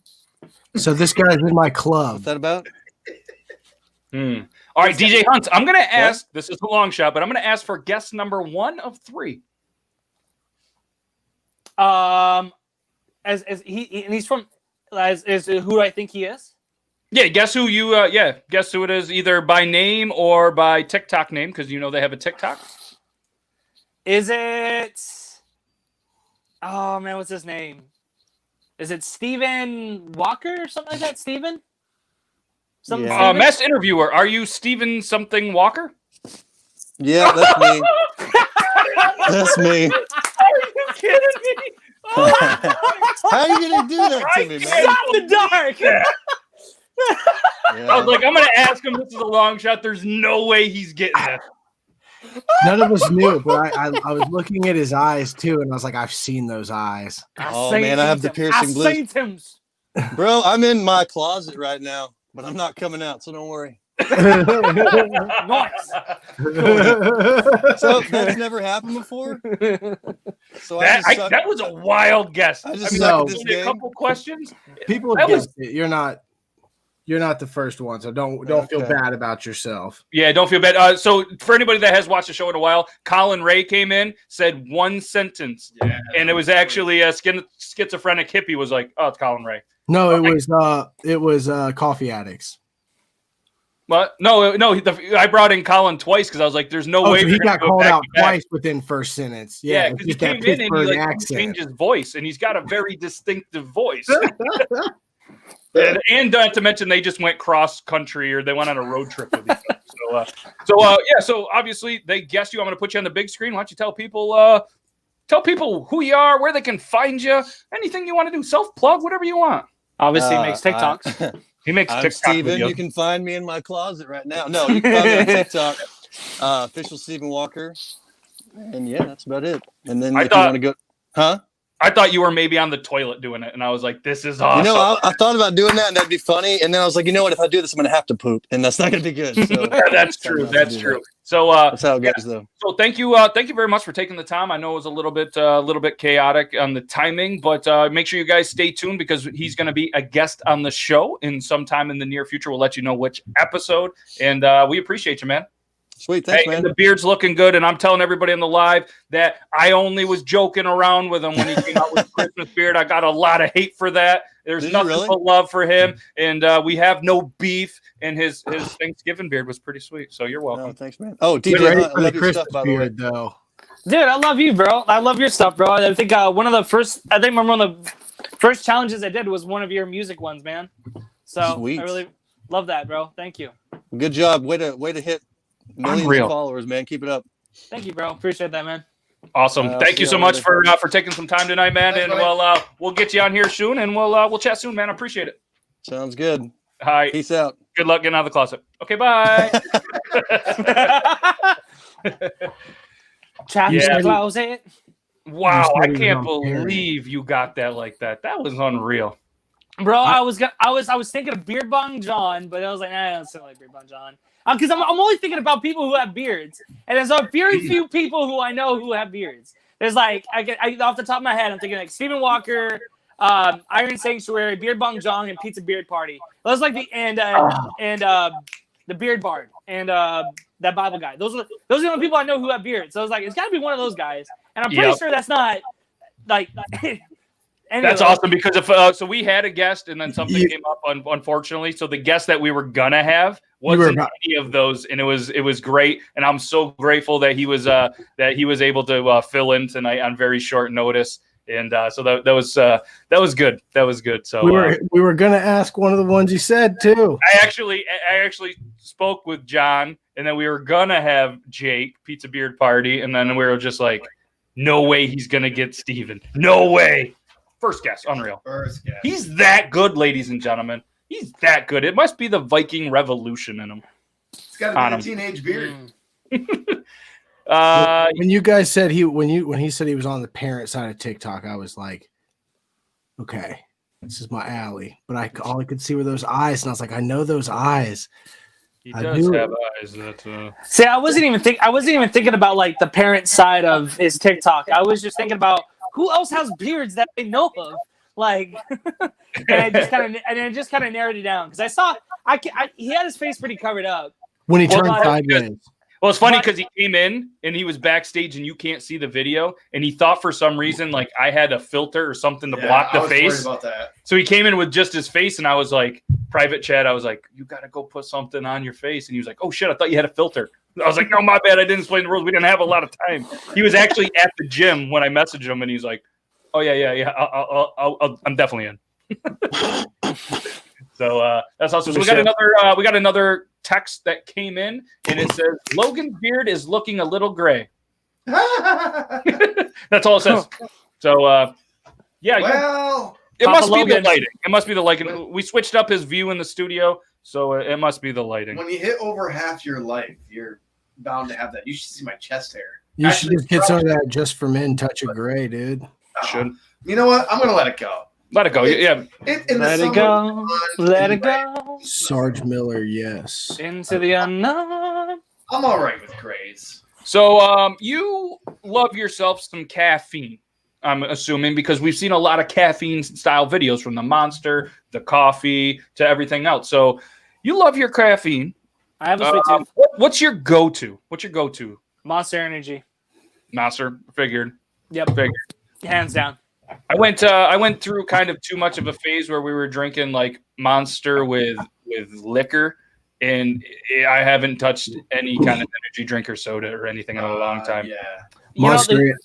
So this guy's in my club. What's that about? All right, DJ Hunts, I'm going to ask, this is a long shot, but I'm going to ask for guess number 1 of 3. As he and he's from as who I think he is. Yeah, guess who guess who it is, either by name or by TikTok name, because you know they have a TikTok. Is it? Oh man, what's his name? Is it Steven Walker or something like that? Steven? Something. Yeah. Masked interviewer, are you Steven something Walker? Yeah, that's me. That's me. Are you kidding me? How are you going to do that to me, man? Shot in the dark. Yeah. Yeah. I was like, I'm going to ask him. This is a long shot. There's no way he's getting this. None of us knew, but I was looking at his eyes too, and I was like, I've seen those eyes. Oh, man, I have the piercing blues. Bro, I'm in my closet right now, but I'm not coming out, so don't worry. Nice. So that's never happened before. So That was a wild guess. I just mean, suck no. at this only a game. couple questions. People That have guessed it. You're not the first one, so don't feel Okay. bad about yourself. Yeah, don't feel bad. So for anybody that has watched the show in a while, Colin Ray came in, said one sentence, and it was actually a schizophrenic hippie was like, "Oh, it's Colin Ray." No, it was coffee addicts. Well, no, I brought in Colin twice because I was like, "There's no way So we're he gonna got go called back out to back." twice within first sentence. Yeah, it's because he just that came in and he Pittsburgh like accent. changed his voice, and he's got a very distinctive voice. And not to mention, they just went cross country or they went on a road trip with each other. So obviously they guessed you. I'm going to put you on the big screen. Why don't you tell people who you are, where they can find you, anything you want to do, self plug, whatever you want. Obviously, he makes TikToks. He makes I'm TikTok Steven. videos. You can find me in my closet right now. No, you can find me on TikTok. Official Steven Walker. And yeah, that's about it. And then I if you thought- want to go, huh? I thought you were maybe on the toilet doing it, and I was like, "This is awesome." You know, I thought about doing that, and that'd be funny. And then I was like, you know what? If I do this, I'm gonna have to poop, and that's not gonna be good. So that's true. That's true. So that's how it goes, though. So thank you very much for taking the time. I know it was a little bit chaotic on the timing, but make sure you guys stay tuned because he's going to be a guest on the show in sometime in the near future. We'll let you know which episode, and we appreciate you, man. Sweet, thanks, man. The beard's looking good, and I'm telling everybody in the live that I only was joking around with him when he came out with the Christmas beard. I got a lot of hate for that. There's nothing but love for him, and we have no beef. And his Thanksgiving beard was pretty sweet. So you're welcome. Oh, thanks, man. Oh, DJ, I love your stuff, by the way. Though. Dude, I love you, bro. I love your stuff, bro. I think one of the first challenges I did was one of your music ones, man. So Sweet. I really love that, bro. Thank you. Good job. Way to hit millions of followers, man. Keep it up. Thank you, bro. Appreciate that, man. Awesome. Thank you so much for taking some time tonight, man. Thanks, and we'll get you on here soon, and we'll chat soon, man. I appreciate it. Sounds good. All right. Peace out. Good luck getting out of the closet. Okay, bye. Chat in the closet. Wow, I can't believe you got that like that. That was unreal. Bro, I was thinking of Beard Bong John, but I was like, I don't sound like Beard Bong John. Because I'm only thinking about people who have beards. And there's a very few people who I know who have beards. There's like, off the top of my head, I'm thinking like Stephen Walker, Iron Sanctuary, Beard Bong John, and Pizza Beard Party. Those like the Beard Bard and that Bible guy. Those are the only people I know who have beards. So I was like, it's got to be one of those guys. And I'm pretty sure that's not like. That's awesome because if so we had a guest and then something came up unfortunately. So the guest that we were gonna have wasn't any of those, and it was great. And I'm so grateful that he was able to fill in tonight on very short notice. And so that was good. That was good. So we were gonna ask one of the ones you said too. I actually spoke with John, and then we were gonna have Jake Pizza Beard Party, and then we were just like, no way he's gonna get Steven. No way. First guess, unreal. First guess. He's that good, ladies and gentlemen. He's that good. It must be the Viking Revolution in him. It's got to be a teenage beard. When you guys said when he said he was on the parent side of TikTok, I was like, okay, this is my alley. But all I could see were those eyes, and I was like, I know those eyes. He does have eyes that. See, I wasn't even thinking about like the parent side of his TikTok. I was just thinking about who else has beards that they know of, like, and it just kind of narrowed it down because I saw he had his face pretty covered up when he turned sideways. Well, it's funny because he came in and he was backstage and you can't see the video, and he thought for some reason like I had a filter or something to block the face. About that. So he came in with just his face, and I was like, private chat. I was like, you got to go put something on your face, and he was like, oh shit, I thought you had a filter. I was like, no, my bad. I didn't explain the rules. We didn't have a lot of time. He was actually at the gym when I messaged him, and he's like, oh yeah. I'm definitely in. So that's awesome. So we got another text that came in, and it says Logan's beard is looking a little gray. That's all it says. So yeah. Well, it must be the lighting. It must be the lighting. We switched up his view in the studio, so it must be the lighting. When you hit over half your life, you're bound to have that. You should see my chest hair. You should just get some of that Just for Men touch of gray, dude. Should. You know what? I'm gonna let it go. Let it go. Yeah. Let it go. Let it go. Sarge Miller, yes. Into the unknown. I'm all right with grays. So you love yourself some caffeine, I'm assuming, because we've seen a lot of caffeine style videos from the Monster, the coffee, to everything else. So you love your caffeine. I have a sweet tooth. What's your go-to? Monster Energy. Monster, figured. Yep. Figured. Hands down. I went through kind of too much of a phase where we were drinking like Monster with liquor, and I haven't touched any kind of energy drink or soda or anything in a long time. Yeah. Monster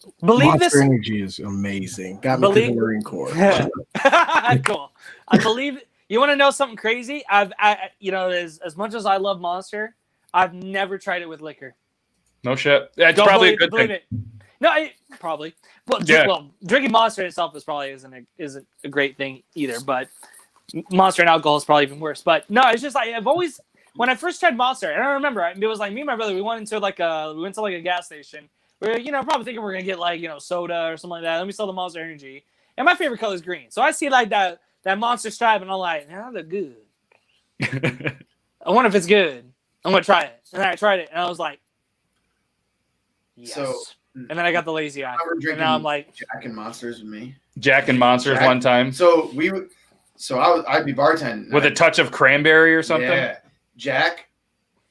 Energy is amazing. Got me through the Marine Corps. Cool. I believe. You want to know something crazy? As much as I love Monster, I've never tried it with liquor. No shit. That's probably a good thing. No, probably. Well, drinking Monster itself isn't a great thing either. But Monster and alcohol is probably even worse. But no, it's just like I've always, when I first tried Monster, and I remember it was like me and my brother. We went to like a gas station. we're probably thinking we're gonna get like soda or something like that. Then we saw the Monster Energy, and my favorite color is green. So I see like that monster stripe, and I'm like, nah, they're good. I wonder if it's good. I'm gonna try it, and I tried it, and I was like, yes. So, and then I got the lazy eye, and now I'm like, Jack and Monsters with me. Jack and Monsters one time. So I'd be bartending with a touch of cranberry or something. Yeah, Jack,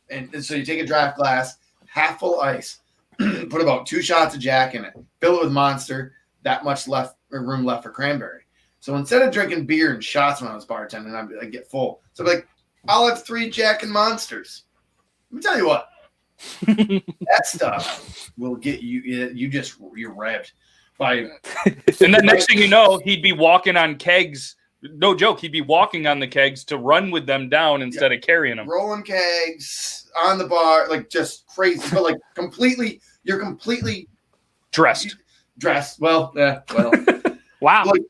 and so you take a draft glass, half full ice, put about 2 shots of Jack in it, fill it with Monster, that much room left for cranberry. So instead of drinking beer and shots when I was bartending, I'd get full. So I'd be like, I'll have 3 Jack and Monsters. Let me tell you what, that stuff will get you. You're revved by. And then next thing you know, he'd be walking on kegs. No joke, he'd be walking on the kegs to run with them down instead of carrying them. Rolling kegs on the bar, like just crazy, but like you're completely dressed. Well, wow. Like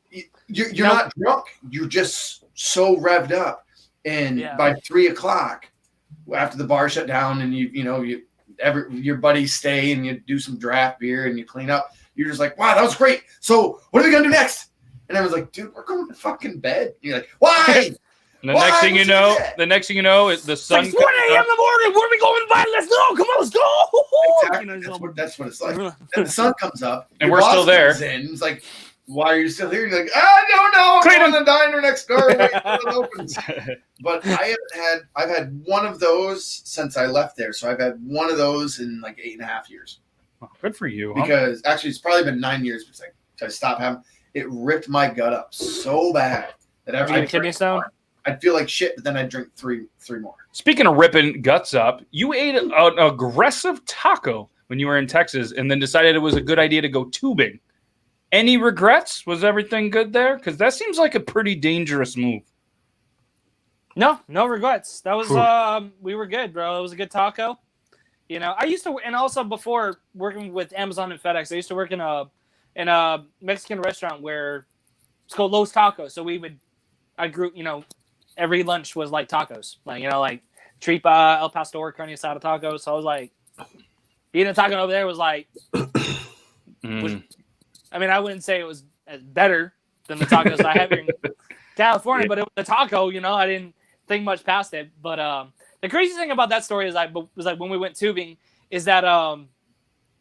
you're not drunk. You're just so revved up, and by 3 o'clock, after the bar shut down, and your buddies stay, and you do some draft beer, and you clean up. You're just like, wow, that was great. So what are we gonna do next? And I was like, dude, we're going to fucking bed. And you're like, why? And the next thing you know, is the sun. It's 1 a.m. in the morning. Where are we going to bed? Let's go. Come on, let's go. Exactly. That's what it's like. And the sun comes up, and we're still there. It's like, why are you still here? And you're like, I don't know. I'm in the diner next door. Waiting till it opens. But I've had one of those since I left there. So I've had one of those in like 8.5 years. Oh, good for you. Because actually, it's probably been 9 years because I stopped having. It ripped my gut up so bad that I'd feel like shit, but then I'd drink three more. Speaking of ripping guts up, you ate an aggressive taco when you were in Texas and then decided it was a good idea to go tubing. Any regrets? Was everything good there? Because that seems like a pretty dangerous move. No regrets. That was we were good, bro. It was a good taco. I used to, and also before working with Amazon and FedEx, I used to work in a Mexican restaurant where it's called Los Tacos. So I grew, every lunch was like tacos, like tripa, El Pastor, carne asada tacos. So I was like, eating a taco over there was like, I wouldn't say it was better than the tacos I have here in California, but it was a taco, I didn't think much past it. But the crazy thing about that story is was like when we went tubing is that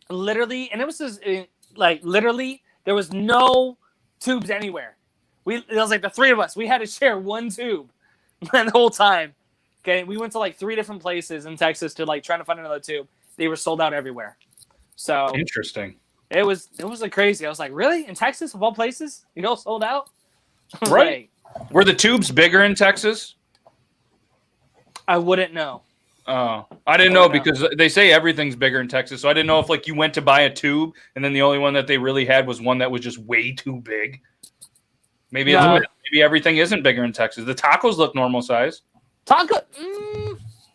literally, and it was just literally there was no tubes anywhere. It was like the 3 of us. We had to share one tube the whole time. Okay, we went to like 3 different places in Texas to like trying to find another tube. They were sold out everywhere. So interesting. It was like crazy. I was like, really? In Texas of all places? Sold out? Right. Were the tubes bigger in Texas? I wouldn't know. Oh, I didn't know because they say everything's bigger in Texas. So I didn't know if you went to buy a tube and then the only one that they really had was one that was just way too big. Maybe everything isn't bigger in Texas. The tacos look normal size.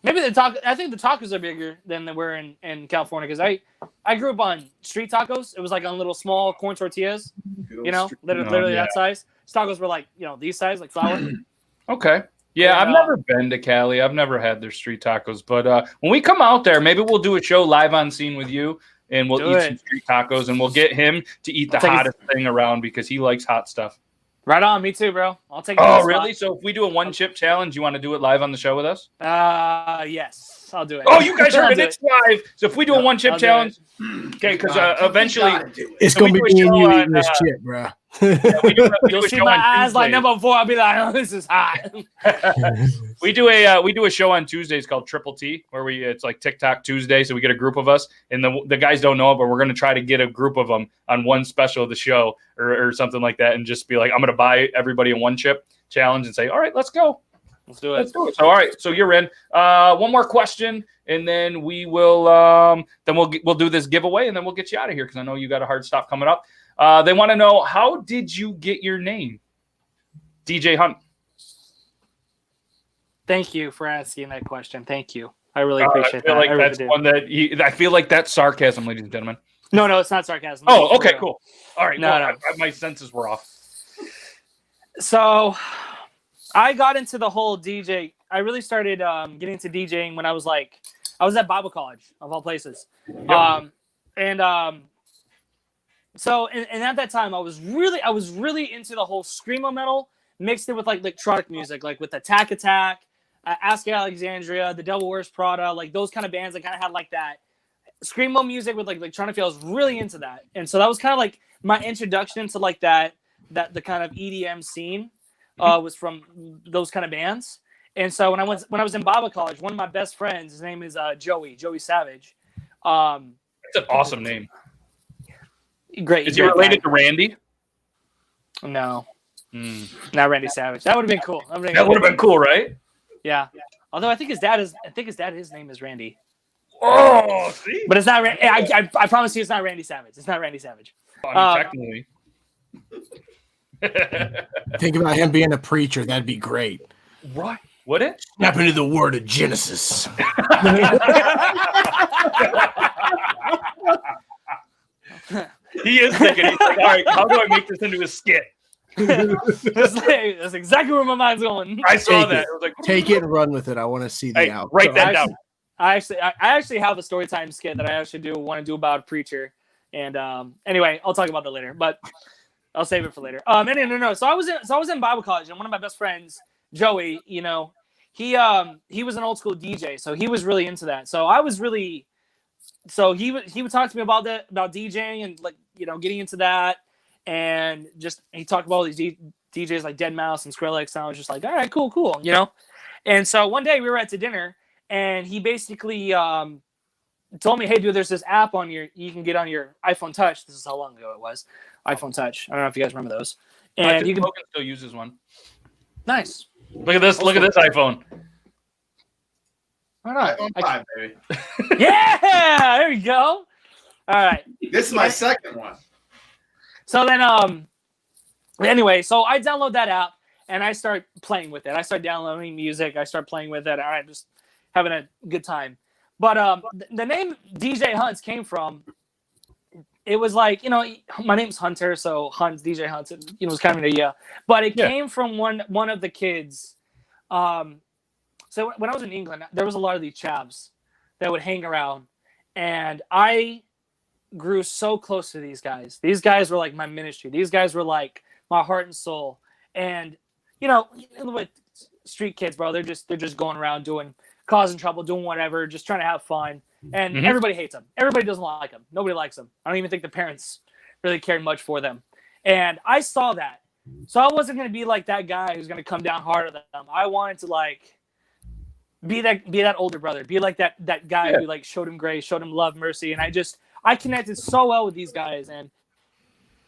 Maybe I think the tacos are bigger than they were in California because I grew up on street tacos. It was like on little small corn tortillas, literally that size. Tacos were like, these size, like flour. Okay. Yeah, I've never been to Cali. I've never had their street tacos. But when we come out there, maybe we'll do a show live on scene with you, and we'll eat some street tacos, and we'll get him to eat the hottest thing around because he likes hot stuff. Right on. Me too, bro. I'll take it. Oh, really? So if we do a one-chip challenge, you want to do it live on the show with us? Yes. I'll do it. Oh, you guys heard it. It's live. So if we do a one-chip challenge, okay, because eventually it's going to be me and you eating this chip, bro. You'll see my eyes like number 4. I'll be like, oh, this is hot. We do a show on Tuesdays called Triple T, where it's like TikTok Tuesday. So we get a group of us, and the guys don't know it, but we're going to try to get a group of them on one special of the show or something like that, and just be like, I'm going to buy everybody a one chip challenge and say, all right, let's go. Let's do it. So all right, so you're in. One more question, and then we will we'll do this giveaway, and then we'll get you out of here because I know you got a hard stop coming up. They want to know, how did you get your name, DJ Hunt? Thank you for asking that question. Thank you. I really appreciate that. Like that's one that I feel like that's sarcasm, ladies and gentlemen. No, it's not sarcasm. Oh, okay, cool. All right. No. My senses were off. So I got into the whole DJ. I really started getting into DJing when I was at Bible college, of all places. Yep. So and at that time I was really into the whole screamo metal, mixed it with like electronic music, like with Attack, Ask Alexandria, The Devil Wears Prada, like those kind of bands that kind of had like that screamo music with like electronic feel. I was really into that, and so that was kind of like my introduction to like that the kind of EDM scene was from those kind of bands. And so when I was in Bible college, one of my best friends, his name is Joey Savage. That's an awesome name. Great. Is he related to Randy? No, not Randy Savage. That would have been cool. That would have been cool, right? Yeah. Although his name is Randy. Oh, see? But it's not. I promise you, it's not Randy Savage. It's not Randy Savage. Technically. Think about him being a preacher. That'd be great. Right. Would it? Snap into the word of Genesis. He is thinking. He's like, all right, how do I make this into a skit? That's exactly where my mind's going. I saw that. I was like, take it and run with it. I want to see the outcome. Write that down. I actually have a story time skit that I actually want to do about a preacher. And anyway, I'll talk about that later. But I'll save it for later. No. So I was in Bible college, and one of my best friends, Joey, he was an old school DJ, so he was really into that. So I was really, he would talk to me about DJing and like getting into that, and just he talked about all these DJs like Deadmau5 and Skrillex, and I was just like, all right, cool, And so one day we were at dinner, and he basically told me, hey, dude, there's this app you can get on your iPhone Touch. This is how long ago it was. iPhone Touch. I don't know if you guys remember those. And Logan still uses one. Nice. Look at this. Look at this iPhone. Why not? iPhone 5, baby. Yeah, there we go. All right. This is my second one. So then, anyway, so I download that app and I start playing with it. I start downloading music. I start playing with it. All right, just having a good time. But the name DJ Hunts came from, it was like, my name's Hunter, so Hunts, DJ Hunts, it was kind of an idea. But it came from one of the kids. So when I was in England, there was a lot of these chavs that would hang around. And I grew so close to these guys. These guys were like my ministry. These guys were like my heart and soul. And, with street kids, bro, they're just going around causing trouble, doing whatever, just trying to have fun. And everybody hates them. Everybody doesn't like them. Nobody likes them. I don't even think the parents really cared much for them. And I saw that. So I wasn't going to be like that guy who's going to come down hard on them. I wanted to like be that older brother, be like that guy who like showed him grace, showed him love, mercy. And I connected so well with these guys. And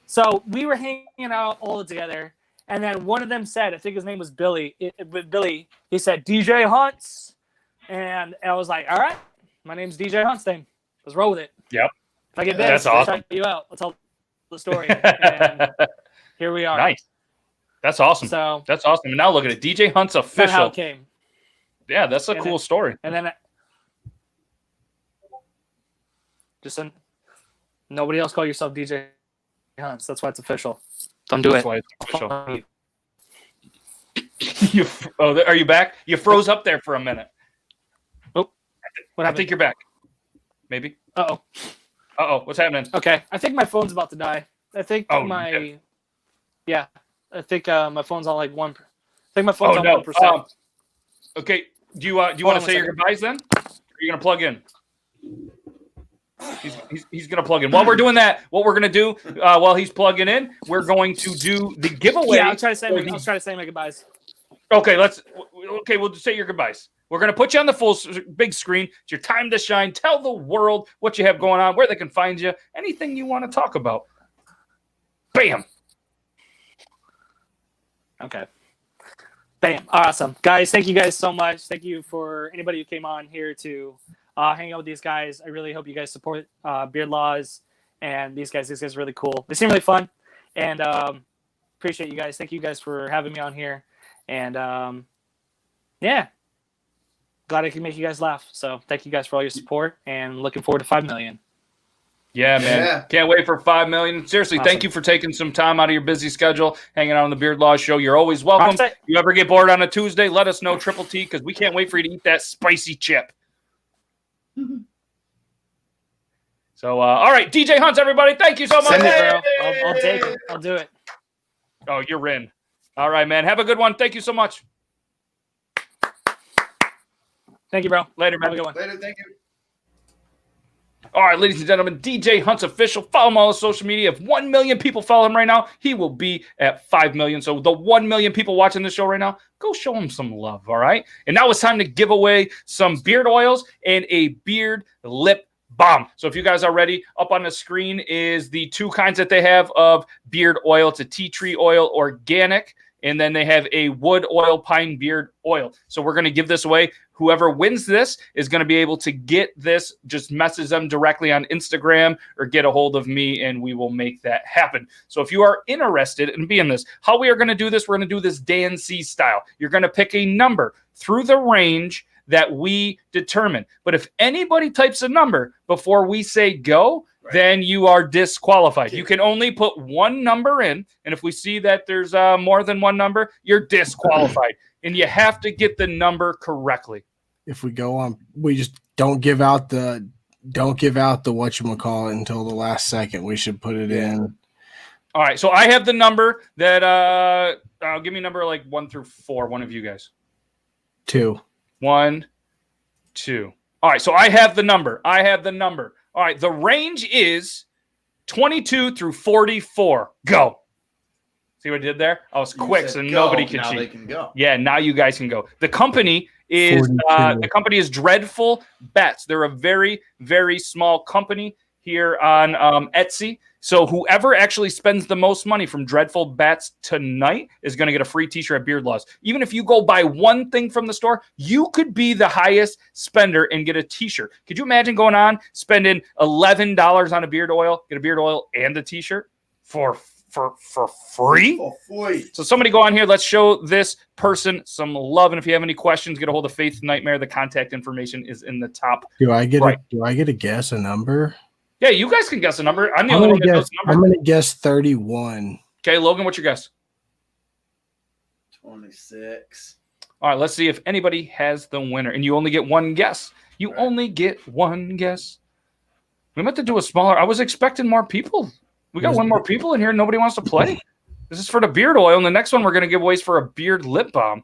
so we were hanging out all together. And then one of them said, I think his name was Billy. He said, DJ Hunts. And I was like, all right, my name's DJ Hunts then. Let's roll with it. Yep. If I get this, that's awesome. I'll check you out. I'll tell the story. And here we are. Nice. That's awesome. So that's awesome. And now look at it. DJ Hunts Official. That's how it came. Yeah, that's a cool story. And then nobody else call yourself DJ Hunts. That's why it's official. Don't do that's it. Why it's official. Are you back? You froze up there for a minute. Oh, what happened? I think you're back. Maybe. Uh-oh. What's happening? Okay. I think my phone's about to die. I think yeah. I think my phone's on like 1%. I think my phone's on 1%. Okay. Do you want to say your goodbyes then? Or are you gonna plug in? He's gonna plug in. While we're doing that, what we're gonna do while he's plugging in, we're going to do the giveaway. Yeah, I'll try to say my goodbyes. Okay, we'll say your goodbyes. We're gonna put you on the big screen. It's your time to shine. Tell the world what you have going on, where they can find you, anything you want to talk about. Bam. Okay. Bam. Awesome. Guys, thank you guys so much. Thank you for anybody who came on here to hang out with these guys. I really hope you guys support Beard Laws and these guys. These guys are really cool. They seem really fun. And appreciate you guys. Thank you guys for having me on here. And yeah. Glad I can make you guys laugh. So thank you guys for all your support and looking forward to 5 million. Yeah, man. Yeah. Can't wait for 5 million. Seriously, awesome. Thank you for taking some time out of your busy schedule, hanging out on the Beard Laws Show. You're always welcome. If you ever get bored on a Tuesday, let us know, Triple T, because we can't wait for you to eat that spicy chip. So, all right, DJ Hunts, everybody, thank you so much. Send it, bro. I'll take it. I'll do it. Oh, you're in. All right, man. Have a good one. Thank you so much. Thank you, bro. Later, man. Later, thank you. All right, ladies and gentlemen, DJ Hunts Official. Follow him on all social media. If 1 million people follow him right now, he will be at 5 million. So the 1 million people watching this show right now, go show him some love, all right? And now it's time to give away some beard oils and a beard lip balm. So if you guys are ready, up on the screen is the 2 kinds that they have of beard oil. It's a tea tree oil, organic, and then they have a wood oil, pine beard oil. So we're going to give this away. Whoever wins this is going to be able to get this. Just message them directly on Instagram or get a hold of me, and we will make that happen. So if you are interested in being this, how we are going to do this, we're going to do this Dan C style. You're going to pick a number through the range that we determine. But if anybody types a number before we say go, then you are disqualified. You can only put one number in, and if we see that there's more than one number, you're disqualified. And you have to get the number correctly. If we go on, we just don't give out the whatchamacallit until the last second. We should put it in. All right, so I have the number that give me a number like 1 through 4, one of you guys. 2. 1, 2. All right, so I have the number. All right, the range is 22 through 44. Go. See what I did there? I was quick, so nobody could cheat. Now they can go. Yeah, now you guys can go. The company is Dreadful Bets. They're a very, very small company here on Etsy. So whoever actually spends the most money from Dreadful Bets tonight is going to get a free t-shirt at Beard Laws. Even if you go buy one thing from the store, you could be the highest spender and get a t-shirt. Could you imagine going on, spending $11 on a beard oil, get a beard oil and a t-shirt for free? Oh, boy. So somebody go on here. Let's show this person some love. And if you have any questions, get a hold of Faith Nightmare. The contact information is in the top. Do I get to guess a number? Yeah, you guys can guess a number. I'm the only one that knows the number. I'm going to guess 31. Okay, Logan, what's your guess? 26. All right, let's see if anybody has the winner. And you only get one guess. You only get one guess. We meant to do a smaller. I was expecting more people. We got one more people in here. Nobody wants to play. This is for the beard oil. And the next one we're going to give away is for a beard lip balm.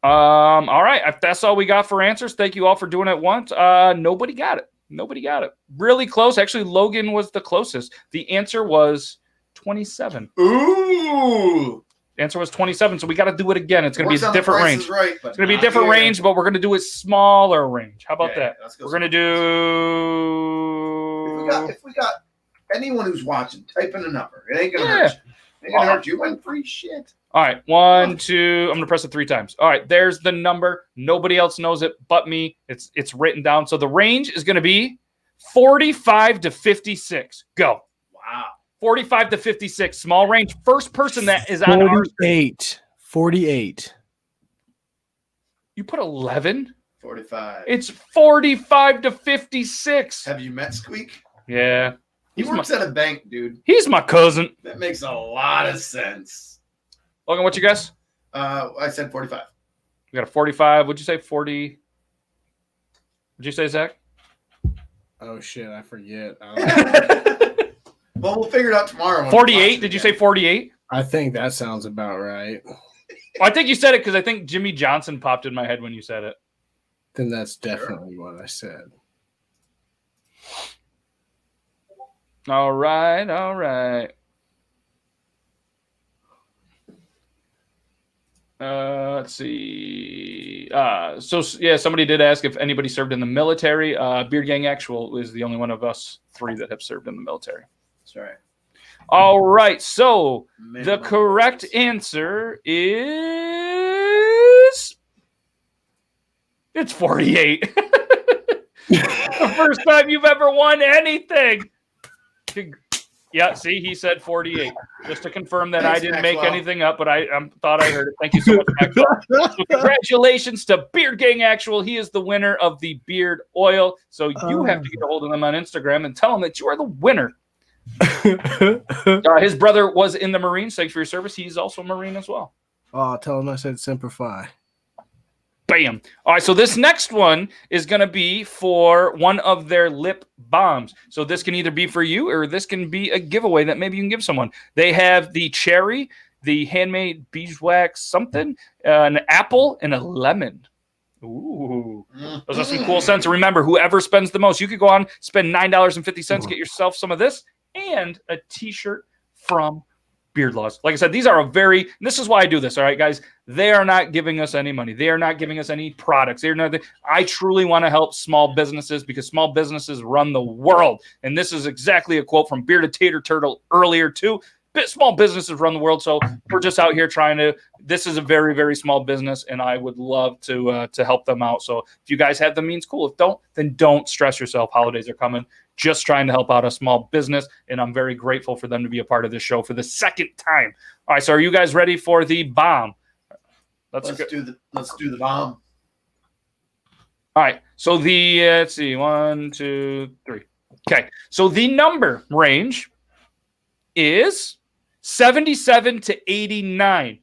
All right. If that's all we got for answers, thank you all for doing it once. Nobody got it. Really close. Actually, Logan was the closest. The answer was 27. Ooh. The answer was 27. So we got to do it again. It's going to be a different range. Right, it's going to be a different range, but we're going to do a smaller range. How about that? We're going to do. If we got anyone who's watching, type in a number. It ain't going to hurt you. It ain't going to hurt you. Win free shit. All right. 1, 2. I'm going to press it 3 times. All right. There's the number. Nobody else knows it but me. It's written down. So the range is going to be 45 to 56. Go. Wow. 45 to 56. Small range. First person that is on our 48. You put 11? 45. It's 45 to 56. Have you met Squeak? Yeah. He works at a bank, dude. He's my cousin. That makes a lot of sense. Logan, what's your guess? I said 45. We got a 45. Would you say 40? Would you say, Zach? Oh, shit. I forget. Well, we'll figure it out tomorrow. 48? Did you say 48? I think that sounds about right. Well, I think you said it because I think Jimmy Johnson popped in my head when you said it. Then that's definitely what I said. All right. Let's see. Somebody did ask if anybody served in the military. Beard Gang Actual is the only one of us 3 that have served in the military. That's right. All right. So the correct answer is it's 48. The first time you've ever won anything. Yeah, see, he said 48. Just to confirm that Thanks, I didn't Maxwell. make anything up, but I thought I heard it. Thank you so much, Maxwell. So congratulations to Beard Gang Actual. He is the winner of the beard oil. So you have to get a hold of them on Instagram and tell them that you are the winner. His brother was in the Marines. Thanks for your service. He's also a Marine as well. Oh, tell him I said Semper Fi. Bam. All right, so this next one is going to be for one of their lip balms. So this can either be for you or this can be a giveaway that maybe you can give someone. They have the cherry, the handmade beeswax something, an apple, and a lemon. Ooh, those are some cool scents. Remember, whoever spends the most, you could go on, spend $9.50, get yourself some of this and a t-shirt from Beard Laws. Like I said, these are this is why I do this. All right, guys, they are not giving us any money. They are not giving us any products. I truly want to help small businesses because small businesses run the world. And this is exactly a quote from Bearded Tater Turtle earlier too. Small businesses run the world. So we're just out here this is a very, very small business and I would love to help them out. So if you guys have the means, cool. If don't, then don't stress yourself. Holidays are coming. Just trying to help out a small business, and I'm very grateful for them to be a part of this show for the second time. All right, so are you guys ready for the bomb? Let's do the bomb. All right, so let's see, 1, 2, 3. Okay, so the number range is 77 to 89.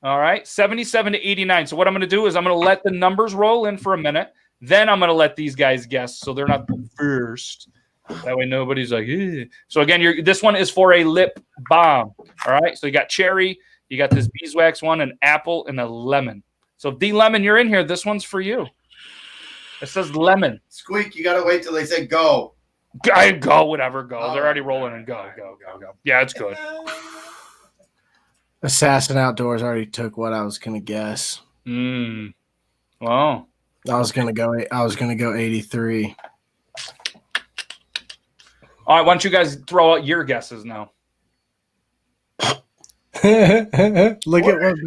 All right, 77 to 89. So what I'm going to do is I'm going to let the numbers roll in for a minute. Then I'm going to let these guys guess so they're not the first. That way nobody's like, ew. So again, this one is for a lip balm. All right, so you got cherry, you got this beeswax one, an apple, and a lemon. So the lemon, you're in here. This one's for you. It says lemon. Squeak, you got to wait till they say go. Go, whatever, go. They're already rolling and go. Yeah, it's good. Assassin Outdoors already took what I was going to guess. Wow. I was gonna go 83. All right, why don't you guys throw out your guesses now? Look at what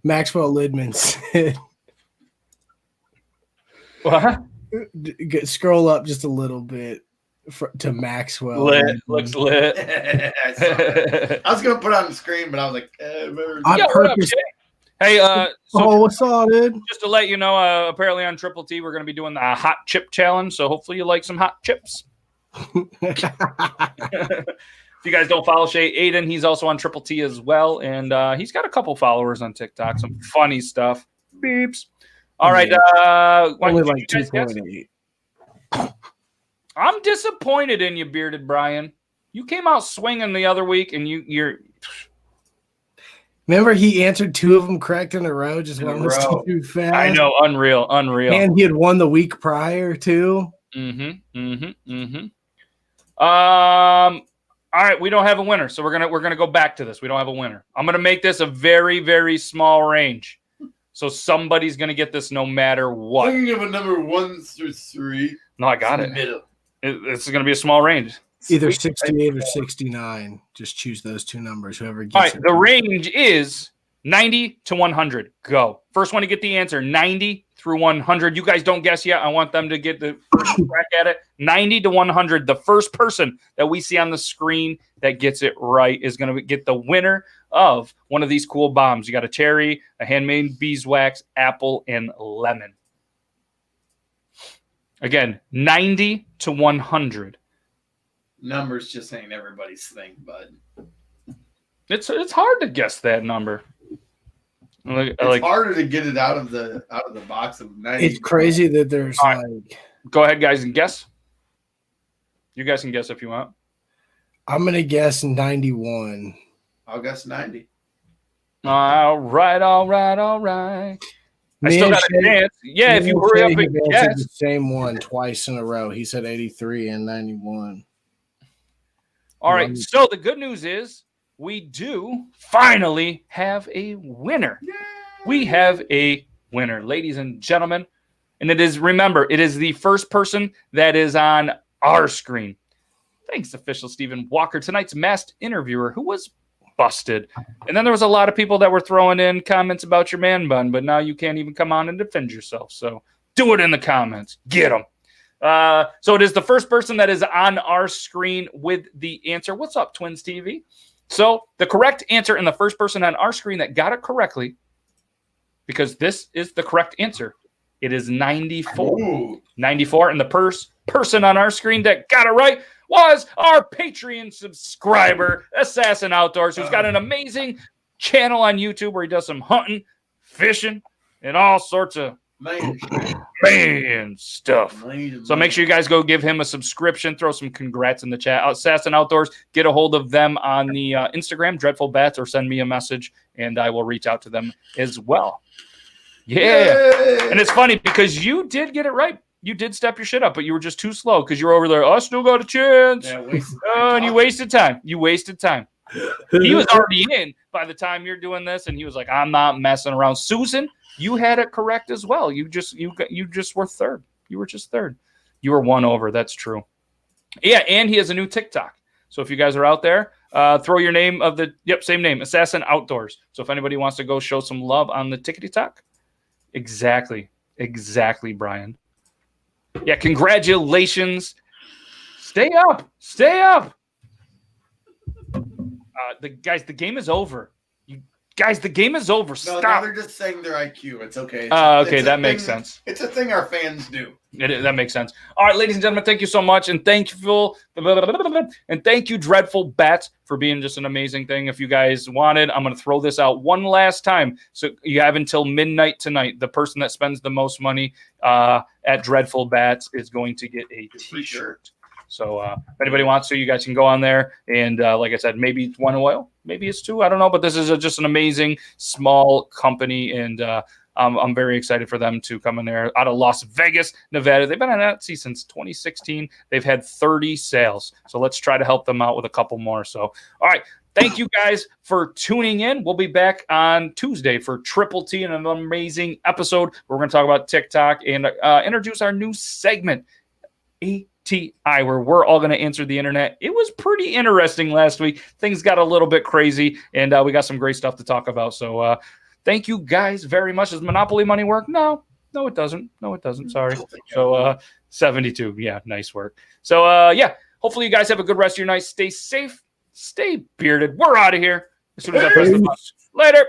Maxwell Lidman said. What? Scroll up just a little bit to Maxwell. Lit. Looks lit. I was gonna put it on the screen, but I was like, Hey, what's up, dude? Just to let you know, apparently on Triple T, we're going to be doing the hot chip challenge. So hopefully you like some hot chips. If you guys don't follow Shay Aiden, he's also on Triple T as well. And he's got a couple followers on TikTok, some funny stuff. Beeps. All right. Only like 2.8. I'm disappointed in you, Bearded Brian. You came out swinging the other week and you're... Remember, he answered 2 of them correct in a row, just one was too fast. I know, unreal. And he had won the week prior too. All right, we don't have a winner, so we're gonna go back to this. We don't have a winner. I'm gonna make this a very, very small range, so somebody's gonna get this no matter what. I'm gonna give a number 1 through 3. No, I got it. This is gonna be a small range. Either 68 or 69. Just choose those 2 numbers. Whoever gets All right, it. the range is 90 to 100. Go. First one to get the answer, 90 through 100. You guys don't guess yet. I want them to get the first crack at it. 90 to 100. The first person that we see on the screen that gets it right is going to get the winner of one of these cool bombs. You got a cherry, a handmade beeswax, apple, and lemon. Again, 90 to 100. Numbers just ain't everybody's thing, bud. It's hard to guess that number. It's harder to get it out of the box of 90. It's crazy that there's Go ahead, guys, and guess. You guys can guess if you want. I'm gonna guess 91. I'll guess 90. All right. I still got a chance. Yeah, if you hurry up and guess. The same one twice in a row. He said 83 and 91. All right. So the good news is we do finally have a winner. Yay! We have a winner, ladies and gentlemen. And remember, it is the first person that is on our screen. Thanks, official Stephen Walker, tonight's masked interviewer who was busted. And then there was a lot of people that were throwing in comments about your man bun, but now you can't even come on and defend yourself. So do it in the comments. Get them. So it is the first person that is on our screen with the answer. What's up, Twins TV? So the correct answer and the first person on our screen that got it correctly, because this is the correct answer, it is 94. Ooh. 94. And the person on our screen that got it right was our Patreon subscriber, Assassin Outdoors, who's got an amazing channel on YouTube where he does some hunting, fishing, and all sorts of man stuff. So make sure you guys go give him a subscription. Throw some congrats in the chat. Assassin Outdoors. Get a hold of them on the Instagram, Dreadful Bats, or send me a message, and I will reach out to them as well. Yeah. Yay! And it's funny because you did get it right. You did step your shit up, but you were just too slow because you were over there. I still got a chance. Yeah, and you wasted time. You wasted time. He was already in by the time you're doing this, and he was like, I'm not messing around. Susan, you had it correct as well. You just were third. You were just third. You were one over. That's true. Yeah, and he has a new TikTok. So if you guys are out there, throw your name of the same name, Assassin Outdoors. So if anybody wants to go show some love on the TikTok, exactly, Brian. Yeah, congratulations. Stay up. The game is over. The game is over. Stop. No, they're just saying their IQ. It's okay. Okay, that makes sense. It's a thing our fans do. That makes sense. All right, ladies and gentlemen, thank you so much, and thank you, Dreadful Bats, for being just an amazing thing. If you guys wanted, I'm going to throw this out one last time. So you have until midnight tonight. The person that spends the most money at Dreadful Bats is going to get a T-shirt. So if anybody wants to, you guys can go on there. And like I said, maybe it's one oil, maybe it's two. I don't know. But this is just an amazing small company. And I'm very excited for them to come in there out of Las Vegas, Nevada. They've been on Etsy since 2016. They've had 30 sales. So let's try to help them out with a couple more. So, all right. Thank you guys for tuning in. We'll be back on Tuesday for Triple T and an amazing episode. We're going to talk about TikTok and introduce our new segment, ATI, where we're all going to answer the internet. It was pretty interesting last week. Things got a little bit crazy, and we got some great stuff to talk about. So thank you guys very much. Does Monopoly money work? No, it doesn't. Sorry. So 72. Yeah, nice work. So hopefully you guys have a good rest of your night. Stay safe. Stay bearded. We're out of here as soon as I press the button. Later.